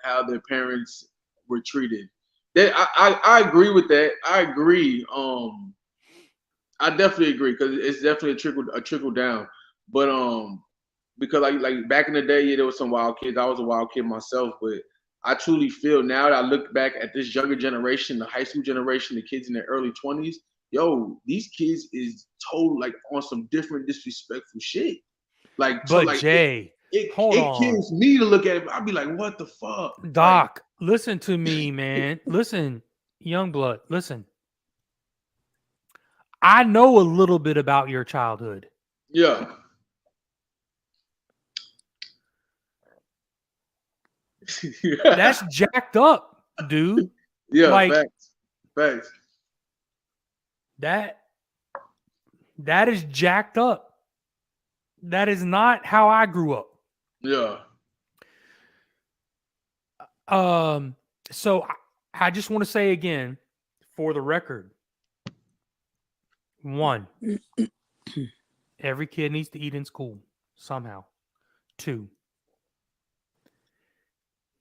how their parents were treated. That I agree with that. I agree. I definitely agree because it's definitely a trickle down. But because like back in the day, yeah, there was some wild kids. I was a wild kid myself, but I truly feel now that I look back at this younger generation, the high school generation, the kids in their early 20s, yo, these kids is total like on some different disrespectful shit. Like, so But like Jay, hold it on. kills me to look at it. I'd be like, what the fuck? Doc, listen to me, man. Listen, young blood, listen. I know a little bit about your childhood. Yeah. That's jacked up, dude. Yeah, like facts. that is jacked up. That is not how I grew up. Yeah. So I just want to say again, for the record, 1, every kid needs to eat in school somehow. 2,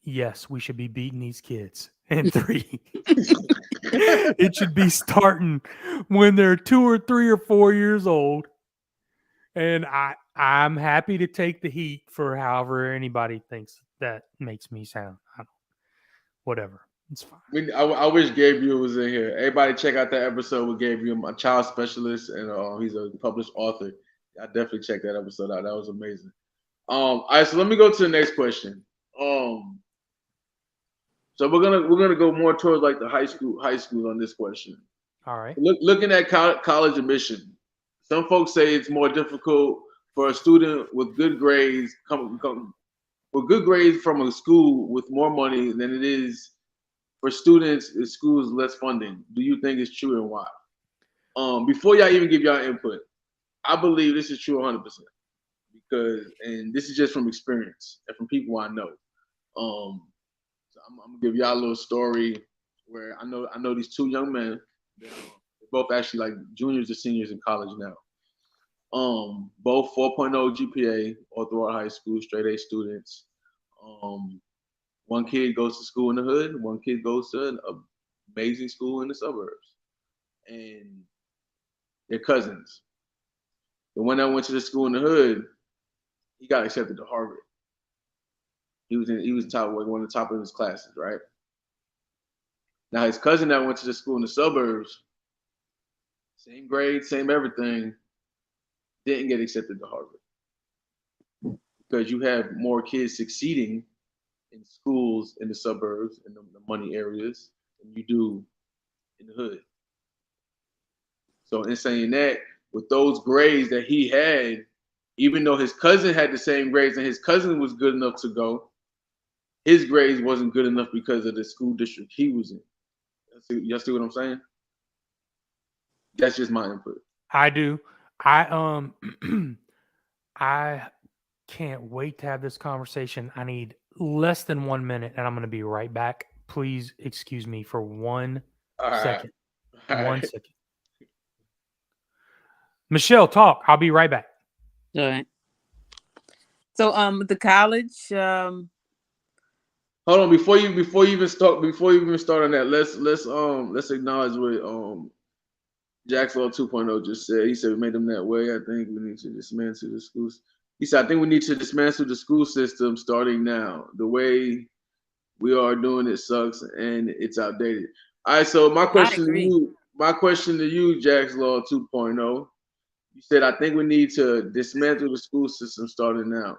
yes, we should be beating these kids. And 3, it should be starting when they're 2 or 3 or 4 years old. And I'm happy to take the heat for however anybody thinks that makes me sound. Whatever. It's fine. I wish Gabriel was in here. Everybody check out that episode with Gabriel, my child specialist, and he's a published author. I definitely check that episode out. That was amazing. All right, so let me go to the next question. So we're gonna go more towards like the high school on this question. All right. Looking at college admission, some folks say it's more difficult for a student with good grades with good grades from a school with more money than it is for students in schools less funding. Do you think it's true and why? Before y'all even give y'all input, I believe this is true 100% because, and this is just from experience and from people I know. So I'm gonna give y'all a little story where I know these 2 young men. They're both actually like juniors or seniors in college now. Both 4.0 GPA all throughout high school, straight A students. One kid goes to school in the hood, one kid goes to an amazing school in the suburbs, and they're cousins. The one that went to the school in the hood, he got accepted to Harvard. He was top, one of the top of his classes, right? Now his cousin that went to the school in the suburbs, same grade, same everything, didn't get accepted to Harvard because you have more kids succeeding in schools in the suburbs in the money areas than you do in the hood. So in saying that, with those grades that he had, even though his cousin had the same grades and his cousin was good enough to go, his grades wasn't good enough because of the school district he was in. Y'all see what I'm saying? That's just my input. I do. I I can't wait to have this conversation. I need less than 1 minute, and I'm going to be right back. Please excuse me for 1 All right. second. All 1 right. second. Michelle, talk. I'll be right back. All right. So the college Hold on, before you even start on that, let's acknowledge what Jack's Law 2.0 just said. He said we made them that way. I think we need to dismantle the schools. He said, I think we need to dismantle the school system starting now. The way we are doing it sucks and it's outdated. All right, so my question to you, Jack's Law 2.0, you said I think we need to dismantle the school system starting now.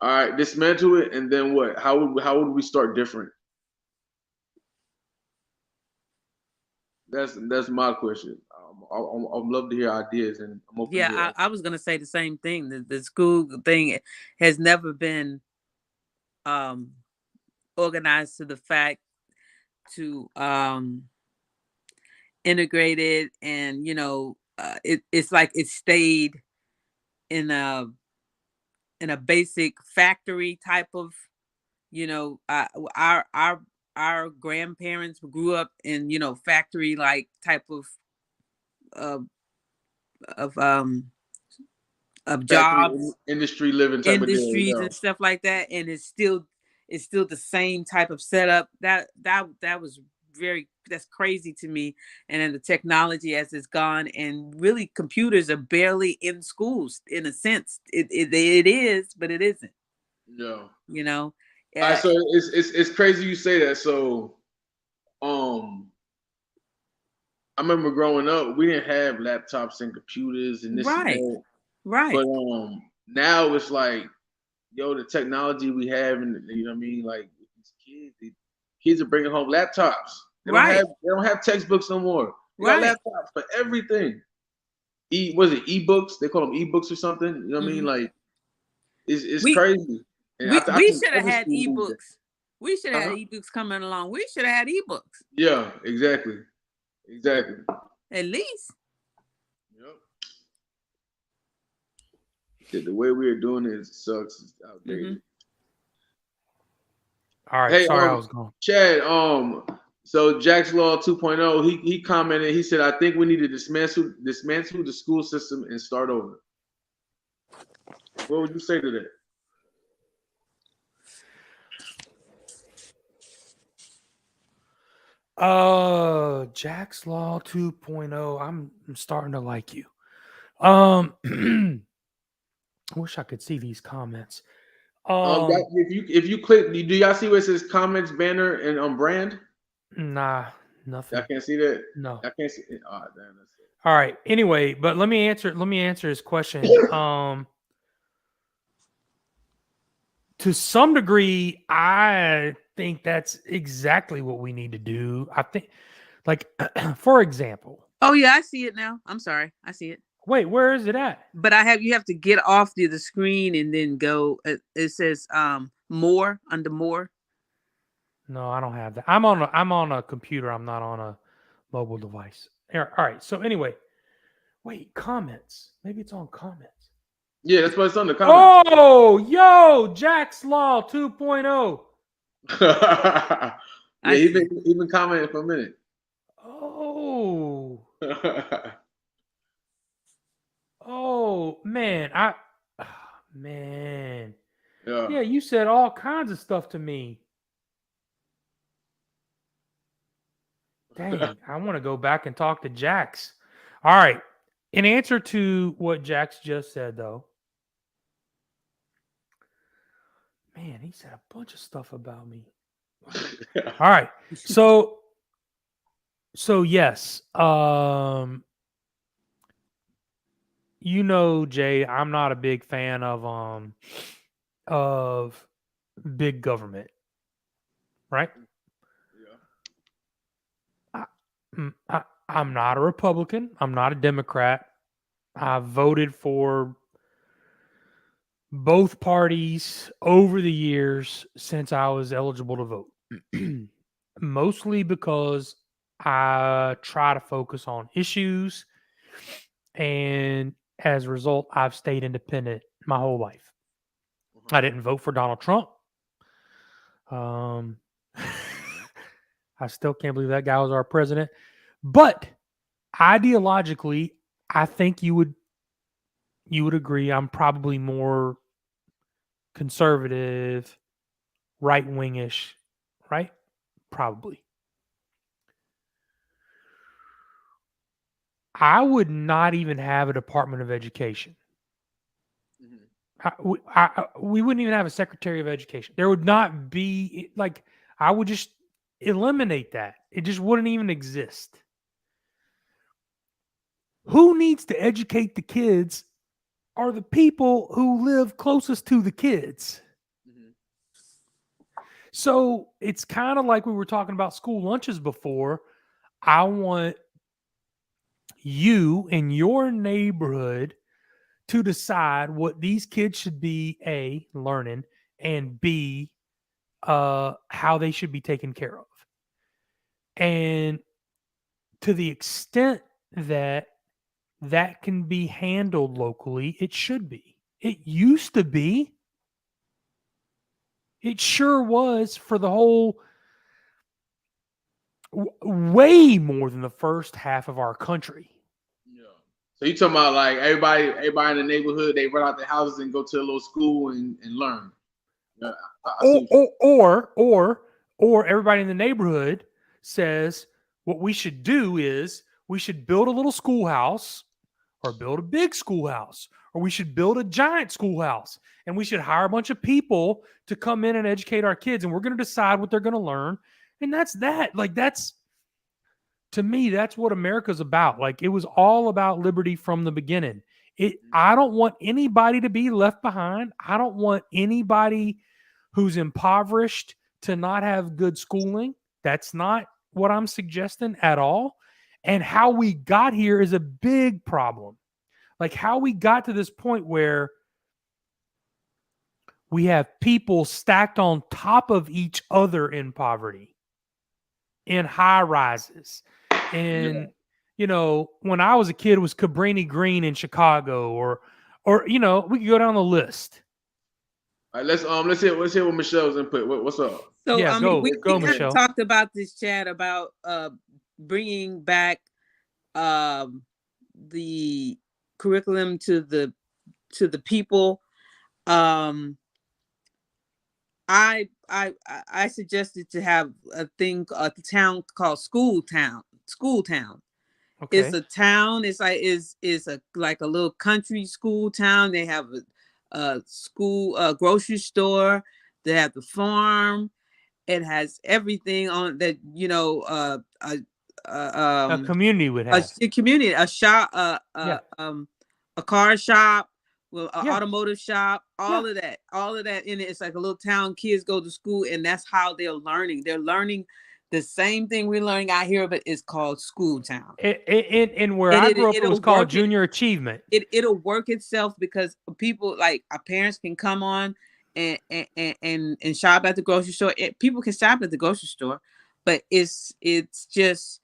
All right, dismantle it, and then what? How would we start different? That's my question. I'd love to hear ideas, and I'm open to hear. I was gonna say the same thing. The school thing has never been organized to the fact to integrate it, and it's like it stayed in a basic factory type of, our grandparents grew up in, factory like type uh, of of jobs, industry living type of deal. industries Yeah. and stuff like that, and it's still the same type of setup. That was that's crazy to me. And then the technology as it's gone, and really computers are barely in schools in a sense. It is, but it isn't. No. All right, so it's crazy you say that. So I remember growing up, we didn't have laptops and computers and this and that. Right. But now it's like, yo, the technology we have, and you know what I mean, like these kids are bringing home laptops. They don't have textbooks no more. They got laptops for everything. Was it ebooks? They call them ebooks or something. You know what I mean? Like it's crazy. And we should have had ebooks. We should have had ebooks coming along. We should have had ebooks. Yeah, exactly. At least. Yep. The way we are doing it sucks. It's outdated. Mm-hmm. All right, hey, sorry I was gone. Chad, so Jack's Law 2.0, he commented, he said, I think we need to dismantle the school system and start over. What would you say to that? Jack's Law 2.0. I'm starting to like you. I wish I could see these comments. If you click, do y'all see where it says comments banner and brand? Nah, nothing. I can't see that. No, I can't see it. Oh, damn, that's it. All right. Anyway, but let me answer his question. To some degree, I think that's exactly what we need to do. I think, like, for example. Oh yeah, I see it now. I'm sorry, I see it. Wait, where is it at? But you have to get off the screen and then go. It says more, under more. No, I don't have that. I'm on a computer. I'm not on a mobile device. All right. So anyway, wait, comments. Maybe it's on comments. Yeah, that's what it's on the comments. Oh, yo, Jack's Law 2.0. Yeah, he been commenting for a minute. Oh. Oh man, man. Yeah, you said all kinds of stuff to me. Dang, I want to go back and talk to Jax. All right. In answer to what Jax just said, though, man, he said a bunch of stuff about me. All right. So yes. Jay, I'm not a big fan of big government. Right? I'm not a Republican. I'm not a Democrat. I voted for both parties over the years since I was eligible to vote. Mostly because I try to focus on issues, and as a result, I've stayed independent my whole life. I didn't vote for Donald Trump. I still can't believe that guy was our president. But ideologically, I think you would agree I'm probably more conservative, right wingish, right? Probably. I would not even have a Department of Education. We wouldn't even have a Secretary of Education. There would not be, like, I would just eliminate that. It just wouldn't even exist. Who needs to educate the kids are the people who live closest to the kids. So it's kind of like we were talking about school lunches before. I want you in your neighborhood to decide what these kids should be, A, learning, and B, how they should be taken care of. And to the extent that that can be handled locally, it should be. It used to be. It sure was for the whole, way more than the first half of our country. Yeah. So you talking about like everybody in the neighborhood, they run out their houses and go to a little school and learn. Yeah, Or everybody in the neighborhood says what we should do is we should build a little schoolhouse or build a big schoolhouse, or we should build a giant schoolhouse, and we should hire a bunch of people to come in and educate our kids, and we're going to decide what they're going to learn. And that's that. Like, that's, to me, that's what America's about. Like, it was all about liberty from the beginning. I don't want anybody to be left behind. I don't want anybody who's impoverished to not have good schooling. That's not what I'm suggesting at all. And how we got here is a big problem. Like, how we got to this point where we have people stacked on top of each other in poverty, in high rises. And, you know, when I was a kid, it was Cabrini Green in Chicago, or, you know, we could go down the list. All right, let's hear what Michelle's input. What's up? So Yeah, we kind Michelle. of talked about this, Chad, about bringing back the curriculum to the people. I suggested to have a town called School Town. Okay. It's a town. It's like like a little country school town. They have a school, grocery store. They have the farm. It has everything on that, you know, a community would have. A community, a shop, a car shop, well, an automotive shop, all of that in it. It's like a little town. Kids go to school, and that's how they're learning. They're learning the same thing we're learning out here, but it's called School Town. And where I grew up, it was called Junior Achievement. It'll work itself because people, like, our parents can come on and shop at the grocery store. People can shop at the grocery store, but it's just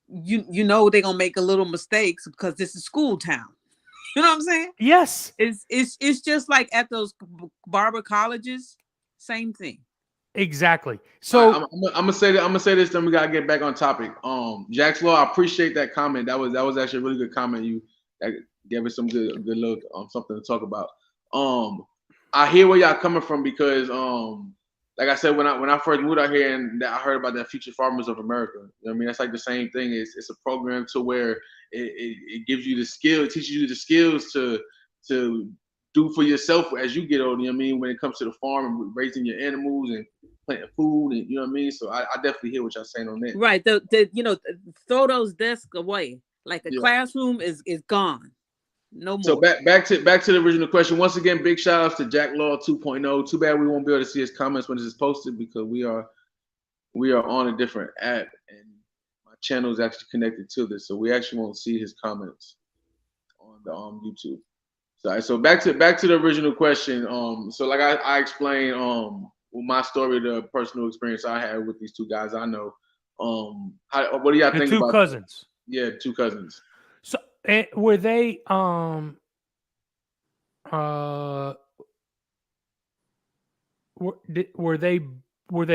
you know they're gonna make a little mistakes because this is School Town. You know what I'm saying? Yes. It's just like at those barber colleges, same thing. Exactly. So I'm gonna say that. I'm gonna say this. Then we gotta get back on topic. Jack's Law, I appreciate that comment. That was actually a really good comment. You that gave us some good look, something to talk about. I hear where y'all coming from because like I said, when I first moved out here and I heard about that Future Farmers of America. You know what I mean? That's like the same thing. It's a program to where it gives you the skill, it teaches you the skills to do for yourself as you get older. You know what I mean? When it comes to the farm and raising your animals and planting food, and you know what I mean. So I definitely hear what y'all saying on that. Right. You know, throw those desks away. Like a classroom is gone. No more. So back to the original question. Once again, big shout outs to Jack Law 2.0. Too bad we won't be able to see his comments when this is posted because we are on a different app and my channel is actually connected to this, so we actually won't see his comments on the YouTube. So back to the original question. So like I explained my story, the personal experience I had with these two guys I know. What do y'all think about two cousins? Yeah, two cousins. So were they were they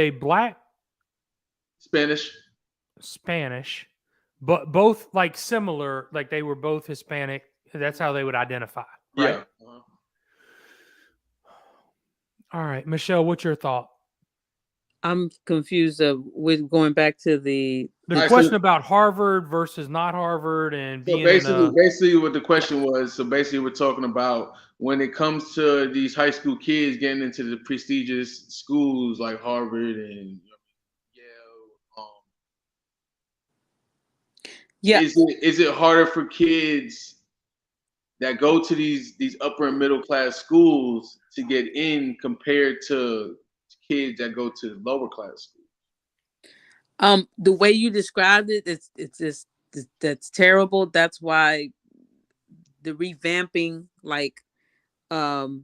black, Spanish, but both like similar, like they were both Hispanic. That's how they would identify, right? Yeah. All right, Michelle, what's your thought? I'm confused with going back to the question about Harvard versus not Harvard and So being basically what the question was, so basically we're talking about when it comes to these high school kids getting into the prestigious schools like Harvard and Yale, yeah. is it harder for kids that go to these upper and middle class schools to get in compared to kids that go to lower class schools? The way you described it, it's just that's terrible. That's why the revamping, like the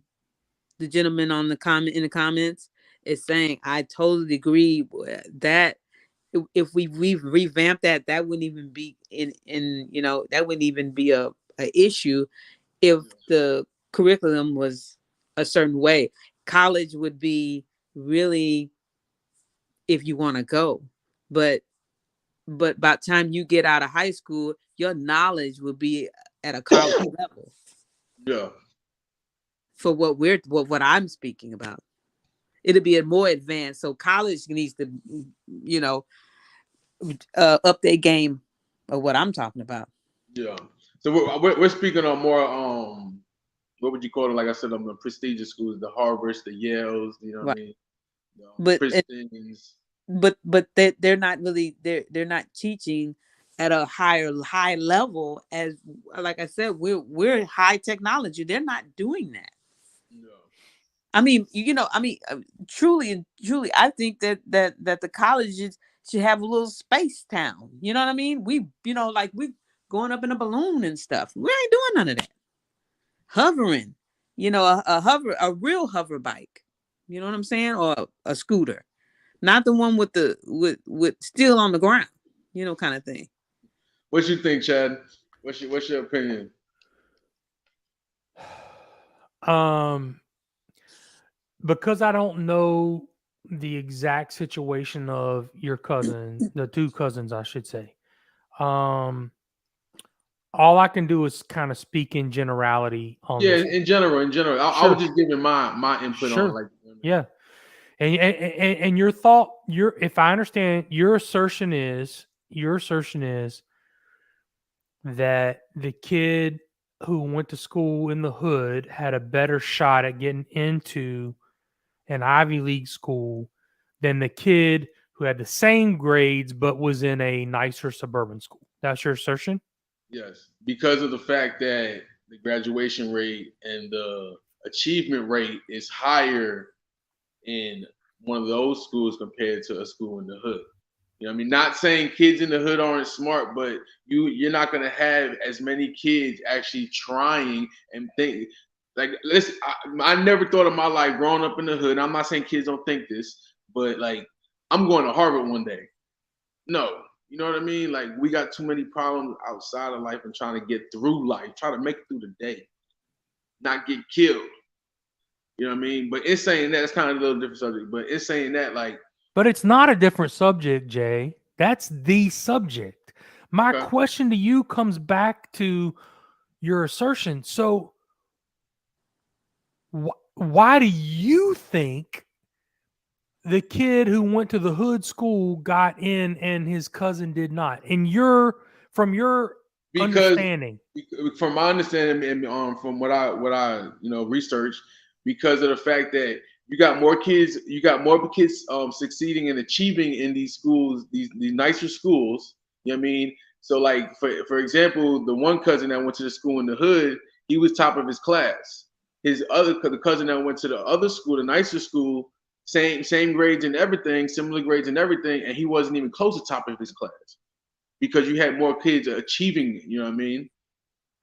gentleman on the comment in the comments is saying, I totally agree with that. If we revamp that, that wouldn't even be in that wouldn't even be a issue if the curriculum was a certain way. College would be really if you want to go, but by the time you get out of high school, your knowledge will be at a college level. Yeah. For what I'm speaking about, it'll be a more advanced. So college needs to, up their game of what I'm talking about. Yeah. So we're speaking on more what would you call it? Like I said, the prestigious schools, the Harvards, the Yales, you know what I mean? But they're not really they're not teaching at a high level as, like I said, we're high technology. They're not doing that. No. I mean, truly, I think that the colleges should have a little space town. You know what I mean? We going up in a balloon and stuff. We ain't doing none of that. Hovering, a real hover bike. You know what I'm saying? Or a scooter, not the one with with still on the ground. Kind of thing. What you think, Chad? What's your opinion? Because I don't know the exact situation of your cousin, the two cousins, I should say. All I can do is kind of speak in generality on this. Yeah, in general. I was just giving my input on like. Yeah. And your thought, if I understand, your assertion is that the kid who went to school in the hood had a better shot at getting into an Ivy League school than the kid who had the same grades but was in a nicer suburban school. That's your assertion? Yes, because of the fact that the graduation rate and the achievement rate is higher in one of those schools compared to a school in the hood. You know what I mean? Not saying kids in the hood aren't smart, but you're not gonna have as many kids actually trying and think. Like, listen, I never thought of my life growing up in the hood. I'm not saying kids don't think this, but like, I'm going to Harvard one day. No, you know what I mean? Like, we got too many problems outside of life and trying to get through life, try to make it through the day, not get killed. You know what I mean? But it's saying that it's kind of a little different subject. But it's saying that like. But it's not a different subject, Jay. That's the subject. My question to you comes back to your assertion. So why do you think the kid who went to the hood school got in and his cousin did not? From your understanding. From my understanding and from what I researched, because of the fact that you got more kids succeeding and achieving in these schools, these nicer schools. You know what I mean? So like for example, the one cousin that went to the school in the hood, he was top of his class. The cousin that went to the other school, the nicer school, same grades and everything, similar grades and everything, and he wasn't even close to top of his class because you had more kids achieving. You know what I mean?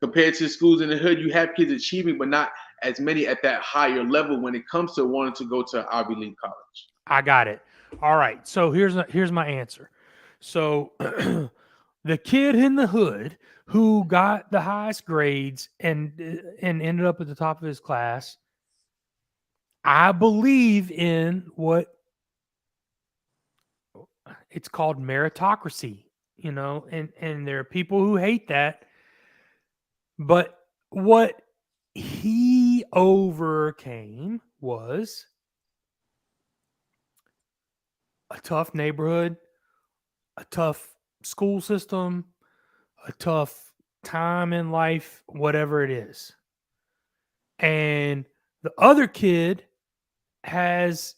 Compared to schools in the hood, you have kids achieving, but not as many at that higher level when it comes to wanting to go to Ivy League college. I got it. All right. So here's my answer. So the kid in the hood who got the highest grades and ended up at the top of his class, I believe in what it's called meritocracy, and there are people who hate that. But what he overcame was a tough neighborhood, a tough school system, a tough time in life, whatever it is. And the other kid has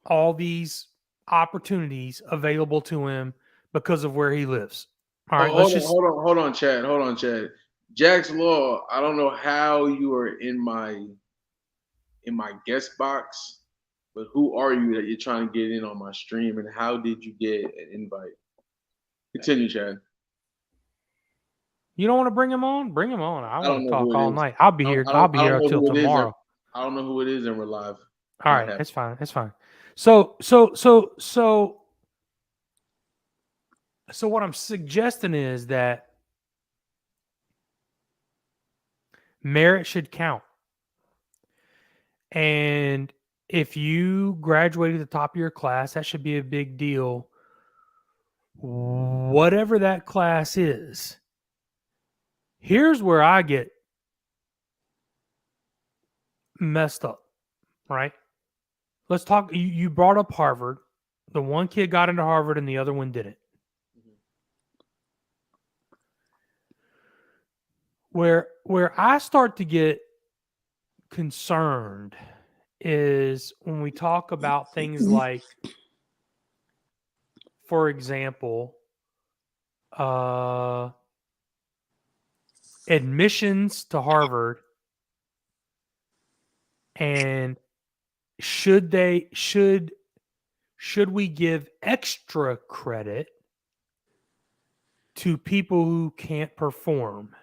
all these opportunities available to him because of where he lives. All right, hold on, Chad. Jack's Law, I don't know how you are in my guest box, but who are you that you're trying to get in on my stream, and how did you get an invite? Continue, Chad. You don't want to bring him on? Bring him on. I want to talk all is. night. I'll be here. I'll be here until tomorrow. I don't know who it is, and we're live. All right, that's fine. That's fine. So what I'm suggesting is that merit should count. And if you graduated at the top of your class, that should be a big deal. Whatever that class is, here's where I get messed up, right? Let's talk. You brought up Harvard. The one kid got into Harvard and the other one didn't. Where I start to get concerned is when we talk about things like, for example, admissions to Harvard, and should we give extra credit to people who can't perform?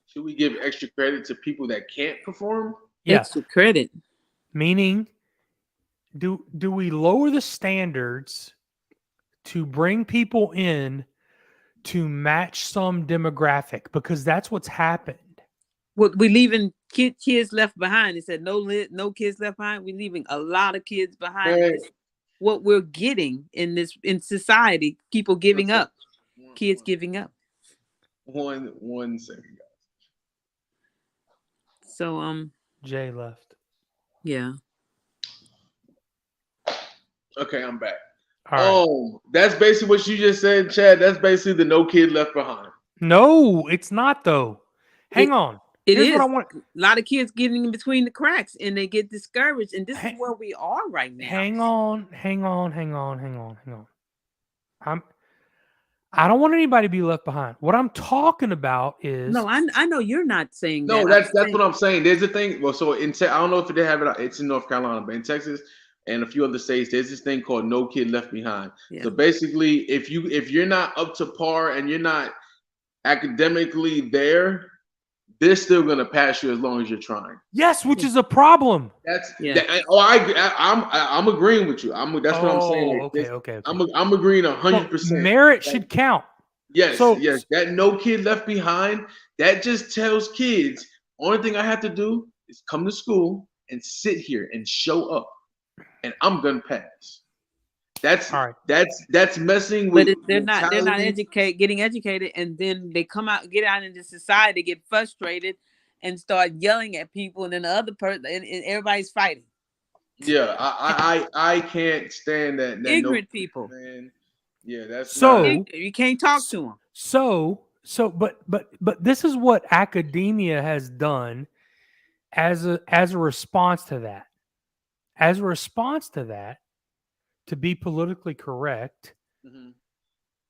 Should we give extra credit to people that can't perform? Yeah. Extra credit. Meaning, do we lower the standards to bring people in to match some demographic? Because that's what's happened. What we leaving kids left behind. It said no kids left behind. We're leaving a lot of kids behind. Right. What we're getting in society, people giving up, kids giving up. One second, guys. So Jay left. Yeah. Okay, I'm back. Right. That's basically what you just said, Chad. That's basically the no kid left behind. No, it's not though. Hang on. Here's what I want. A lot of kids getting in between the cracks and they get discouraged. And this is where we are right now. Hang on. I don't want anybody to be left behind. What I'm talking about is I know you're not saying that. No, that's what I'm saying. There's a thing. Well, so I don't know if they have it. It's in North Carolina, but in Texas and a few other states, there's this thing called no kid left behind. Yeah. So basically, if you're not up to par and you're not academically there, they're still gonna pass you as long as you're trying. Yes, which is a problem. I'm agreeing with you. That's what I'm saying. Okay. I'm agreeing 100%. Merit should count. Yes. That no kid left behind. That just tells kids only thing I have to do is come to school and sit here and show up, and I'm gonna pass. That's all right. That's messing with. But they're not getting educated, and then they get out into society, get frustrated, and start yelling at people, and then the other person, and everybody's fighting. Yeah, I can't stand that ignorant people. Man. Yeah, that's so you can't talk to them. But this is what academia has done as a response to that. As a response to that. To be politically correct,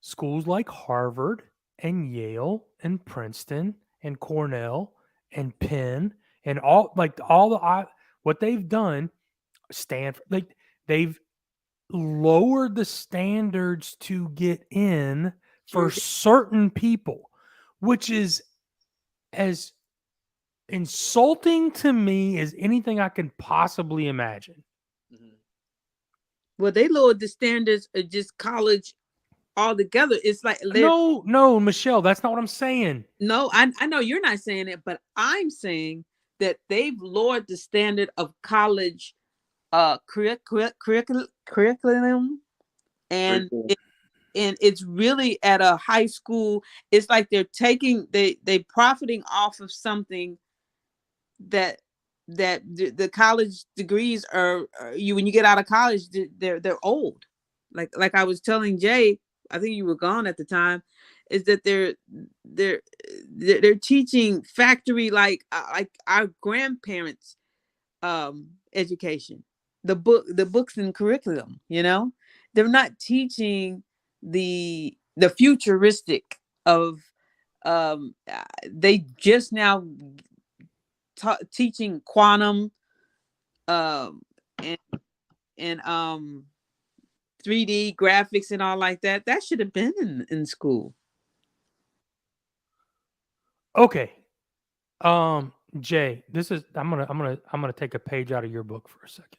schools like Harvard and Yale and Princeton and Cornell and Penn and what they've done, Stanford, they've lowered the standards to get in for certain people, which is as insulting to me as anything I can possibly imagine. Well, they lowered the standards of just college altogether. It's like no, Michelle, that's not what I'm saying. No, I know you're not saying it, but I'm saying that they've lowered the standard of college curriculum, and it's really at a high school. It's like they profiting off of something that the college degrees are you when you get out of college, they're old. Like I was telling Jay, I think you were gone at the time, is that they're teaching factory like our grandparents education, the books and curriculum, they're not teaching the futuristic of they just now teaching quantum um and 3D graphics and all like that. That should have been in school. Okay. Jay, this is I'm gonna take a page out of your book for a second.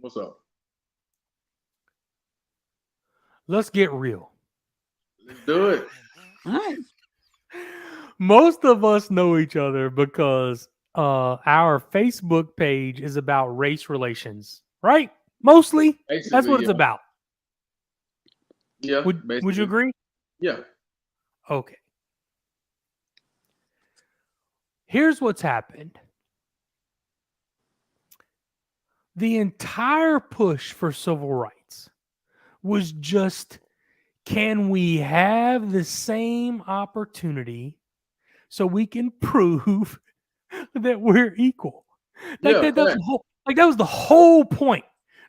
What's up? Let's get real. Let's do it. All right. Most of us know each other because our Facebook page is about race relations, right? Mostly. Basically, That's what it's about. Yeah. Would you agree? Yeah. Okay. Here's what's happened. The entire push for civil rights was just, can we have the same opportunity so we can prove that we're equal? That was the whole point.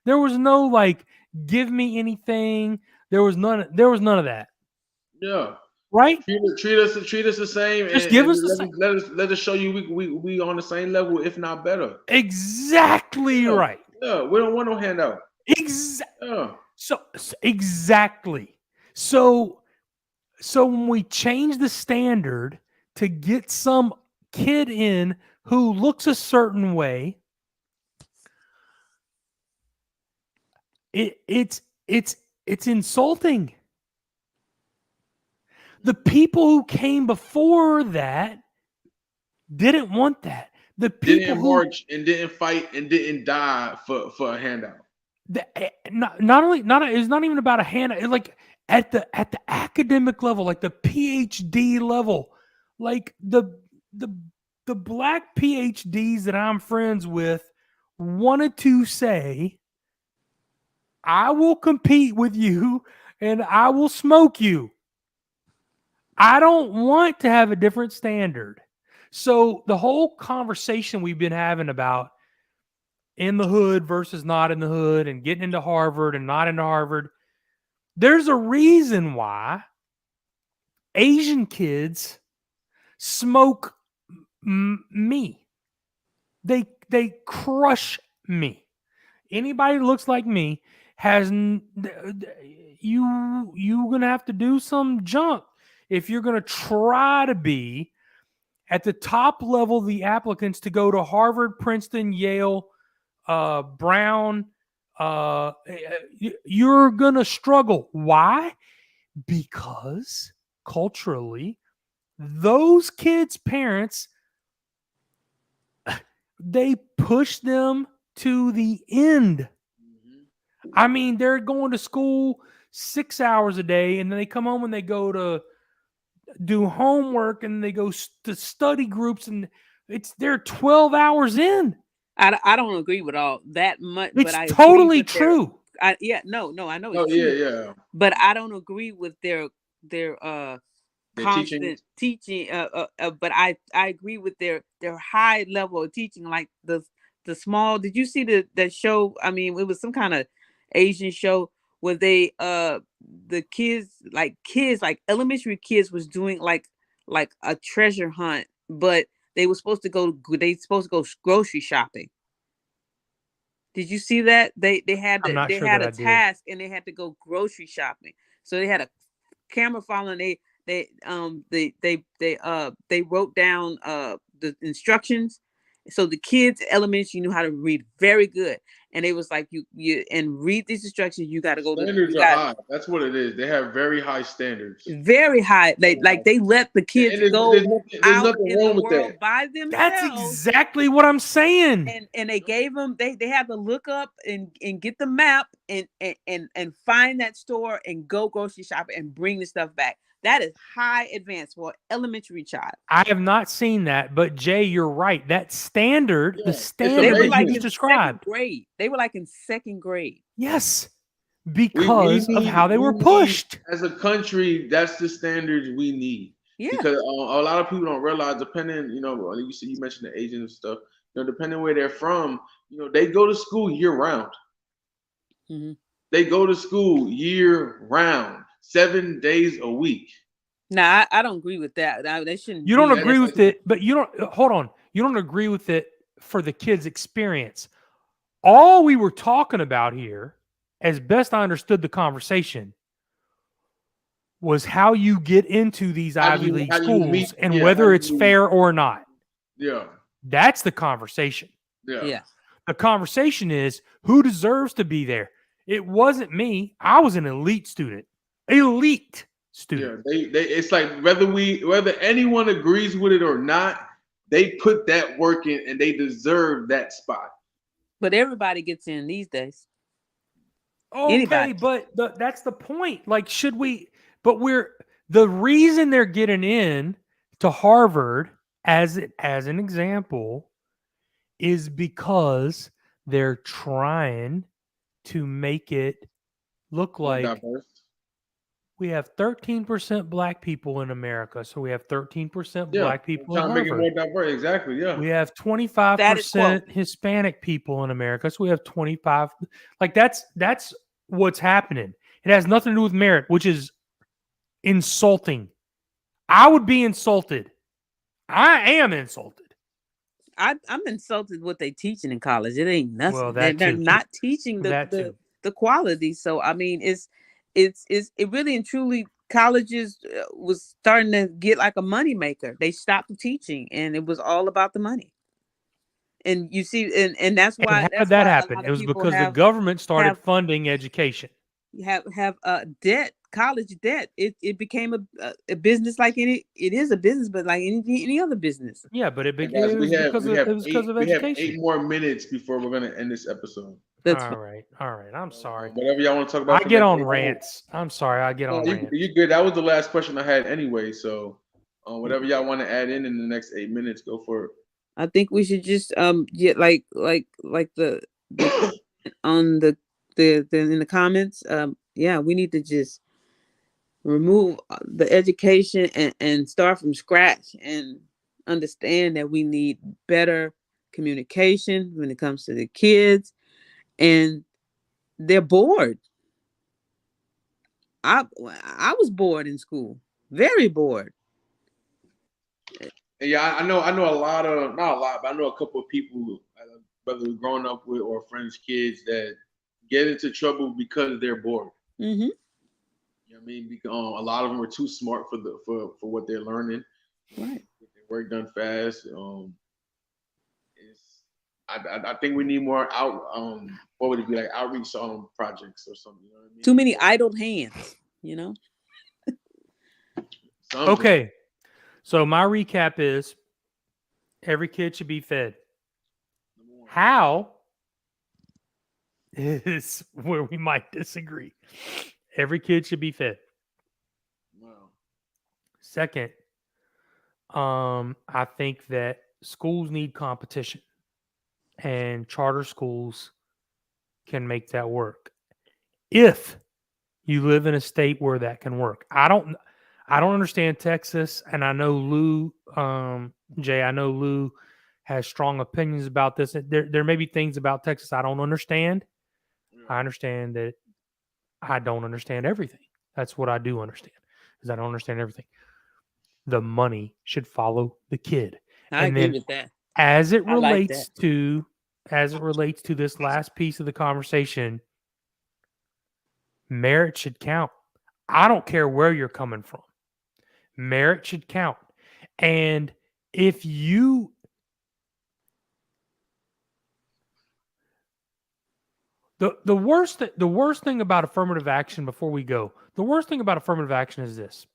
There was no like, give me anything. There was none of that. Yeah. Right? Treat us the same. Just give us the same. Let us show you we on the same level, if not better. Exactly right. Yeah, we don't want no handout. So exactly. So when we change the standard to get some kid in who looks a certain way, it's insulting. The people who came before that didn't want that. The people didn't march and didn't fight and didn't die for a handout. It's not even about a handout. It's like at the academic level, like the PhD level, like the black PhDs that I'm friends with wanted to say, I will compete with you and I will smoke you. I don't want to have a different standard. So the whole conversation we've been having about in the hood versus not in the hood and getting into Harvard and not into Harvard, there's a reason why Asian kids smoke me. They crush me. Anybody who looks like me has you're gonna have to do some junk if you're gonna try to be at the top level of the applicants to go to Harvard, Princeton, Yale, Brown. You're gonna struggle. Why? Because culturally, those kids' parents, they push them to the end. I mean, they're going to school 6 hours a day, and then they come home and they go to do homework, and they go to study groups, and they're 12 hours in. I don't agree with all that much. It's but I totally true. I know. I know. Oh yeah. But I don't agree with their constant teaching. But I agree with their high level of teaching, like the small. Did you see the show? I mean, it was some kind of Asian show where they the kids like elementary kids was doing like a treasure hunt, but they supposed to go grocery shopping. Did you see that? They had a task and they had to go grocery shopping. So they had a camera following. They wrote down the instructions. So the kids elementary knew how to read very good. and it was like you and read these instructions. You got to go to Standards you are got high. That's what it is. They have very high standards. very high. They let the kids And go there's out nothing in the wrong with world that. by That's themselves. exactly what I'm saying. And they gave them they had to look up and get the map and find that store and go grocery shopping and bring the stuff back. That is high advance for an elementary child. I have not seen that, but Jay, you're right. That standard, Yeah, the it's standard They were that amazing. you like just in second described. grade. They were like in second grade. Yes, We because of how they were need, pushed. as a country, that's the standards we need. Yeah. Because a lot of people don't realize, depending, you mentioned the Asian and stuff, depending where they're from, they go to school year round. Mhm. They go to school year round, 7 days a week. Now I don't agree with that. They shouldn't. You don't be agree that with it, but you don't, hold on. You don't agree with it for the kids' experience. All we were talking about here, as best I understood the conversation, was how you get into these Ivy League How do you meet? schools and Yeah, whether it's fair or not. Yeah, That's the conversation. yeah. Yeah. The conversation is who deserves to be there. It wasn't me. I was an elite student. Elite student. Yeah, it's like whether anyone agrees with it or not, they put that work in and they deserve that spot. But everybody gets in these days. Okay, Anybody. but that's the point. Like, should we? But the reason they're getting in to Harvard as an example is because they're trying to make it look More like diverse. we have 13% black people in America, so we have 13% Yeah, black people in trying to make it Harvard. more diverse. Exactly. Yeah. We have Status 25% quo. Hispanic people in America, so we have 25. Like that's what's happening. It has nothing to do with merit, which is insulting. I would be insulted. I am insulted. I'm insulted what they teaching in college. It ain't nothing. Well, they're that too. not teaching That too. the quality. So I mean, it really and truly colleges was starting to get like a money maker. They stopped teaching, and it was all about the money. And you see, and that's And why how did that's that why a happen? lot It of was people because the government started have funding education. have debt, college debt. It became a business like it is a business, but like any other business. Yeah, but it And guys, was because of we have education. 8 more minutes before we're gonna end this episode. That's All right. I'm sorry. Whatever y'all want to talk about. I for get next on 8 rants. I'm sorry. I get on minutes. rants. You good? That was the last question I had anyway. So, whatever y'all want to add in the next 8 minutes, go for it. I think we should just get like the on the in the comments. Yeah, we need to just remove the education and start from scratch and understand that we need better communication when it comes to the kids, and they're bored. I was bored in school, very bored. And yeah, I know a lot of, not a lot, but I know a couple of people, whether we're growing up with or friends, kids that get into trouble because they're bored. Mm-hmm. You know what I mean? Because, a lot of them are too smart for what they're learning. Right. Get their work done fast. I think we need more what would it be, like outreach projects or something. You know what I mean? Too many idle hands, you know. Okay. So my recap is every kid should be fed. How is where we might disagree. Every kid should be fed. Wow. Second, I think that schools need competition, and charter schools can make that work if you live in a state where that can work. I don't understand Texas, and I know Lou, Jay. I know Lou has strong opinions about this. There may be things about Texas I don't understand. I understand that I don't understand everything. That's what I do understand, is I don't understand everything. The money should follow the kid. I agree with that. As it relates like to this last piece of the conversation, merit should count. I don't care where you're coming from. Merit should count. And if you The worst thing about affirmative action before we go, the worst thing about affirmative action is this.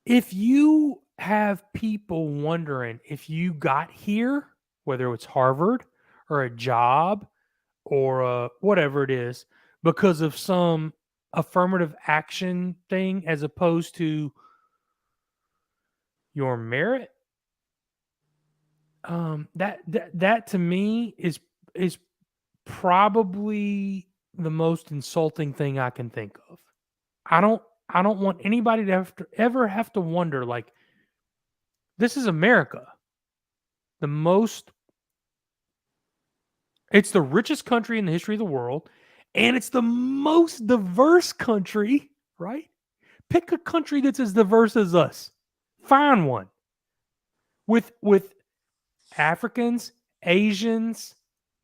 If you have people wondering if you got here, whether it's Harvard or a job or whatever it is, because of some affirmative action thing as opposed to your merit, that to me is probably the most insulting thing I can think of. I don't want anybody to ever have to wonder, like, this is America. It's the richest country in the history of the world, and it's the most diverse country, right? Pick a country that's as diverse as us. Find one. With Africans, Asians,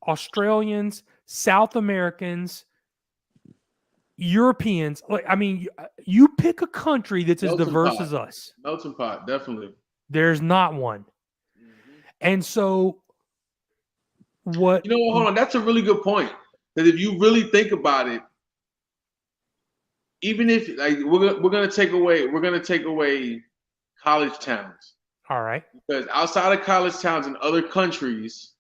Australians, South Americans, Europeans. Like, I mean, you pick a country that's as diverse as us. Melting pot, definitely. There's not one. Mm-hmm. And so what? You know what? Hold on. That's a really good point. Because if you really think about it, even if like we're gonna take away college towns. All right. Because outside of college towns in other countries,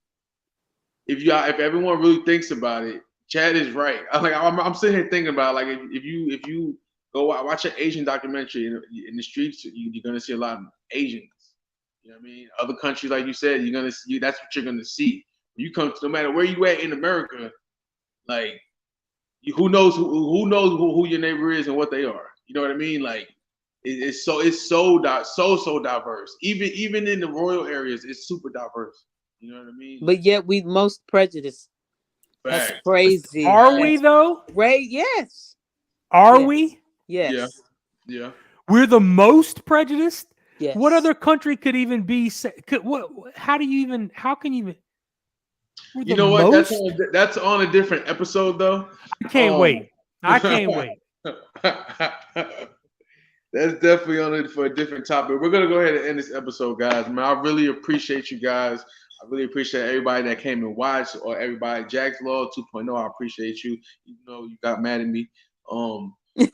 if everyone really thinks about it, Chad is right. I'm sitting here thinking about like if you go watch an Asian documentary in the streets, you're gonna see a lot of Asians. You know what I mean? Other countries, like you said, you're gonna see, that's what you're gonna see. You come to, no matter where you at in America, like who knows who your neighbor is and what they are. You know what I mean? Like it's so diverse. Even in the rural areas, it's super diverse. You know what I mean? But yet we most prejudiced. That's crazy. Are we though? Right? Yes. Are we? Yes. Yeah. We're the most prejudiced. Yes. What other country could even be? How can you even? You know what? That's on a different episode, though. I can't wait. I can't wait. That's definitely on it for a different topic. We're gonna go ahead and end this episode, guys. Man, I really appreciate you guys. I really appreciate everybody that came and watched, or everybody. Jack's Law 2.0. I appreciate you. You know, you got mad at me. It's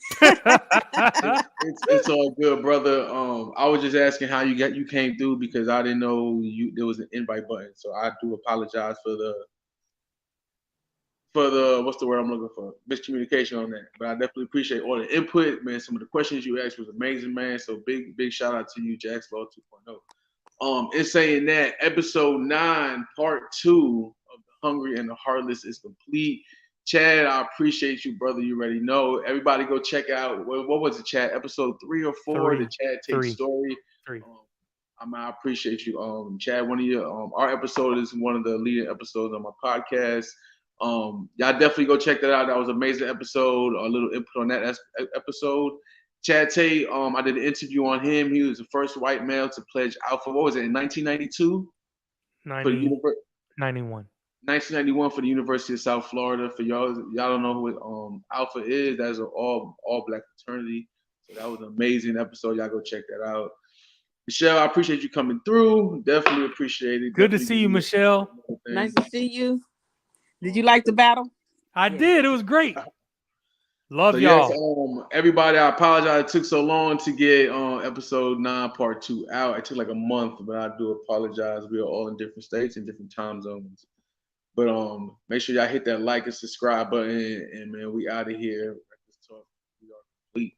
all good, brother. I was just asking how you came through because I didn't know there was an invite button. So I do apologize for the what's the word I'm looking for? Miscommunication on that. But I definitely appreciate all the input, man. Some of the questions you asked was amazing, man. So big shout out to you, Jack's Law 2.0. In saying that, episode 9, part 2 of The Hungry and the Heartless is complete. Chad, I appreciate you, brother. You already know. Everybody go check out, what was it, Chad? Episode 3 or 4, the Chad Tate story. 3. I appreciate you. Chad, one of your our episode is one of the leading episodes on my podcast. Y'all definitely go check that out. That was an amazing episode. A little input on that episode. Chad Tate, I did an interview on him. He was the first white male to pledge Alpha. What was it, in 1992? 91. 1991 for the University of South Florida. For y'all don't know who Alpha is. That's an all black fraternity. So that was an amazing episode. Y'all go check that out. Michelle, I appreciate you coming through. Definitely appreciate it. Good to see you, Michelle. Nice to see you. Did you like the battle? I did. It was great. Love y'all. Yes, everybody, I apologize it took so long to get episode 9 part 2 out. It took like a month, but I do apologize. We are all in different states and different time zones. But make sure y'all hit that like and subscribe button, and man, we out of here. We are complete.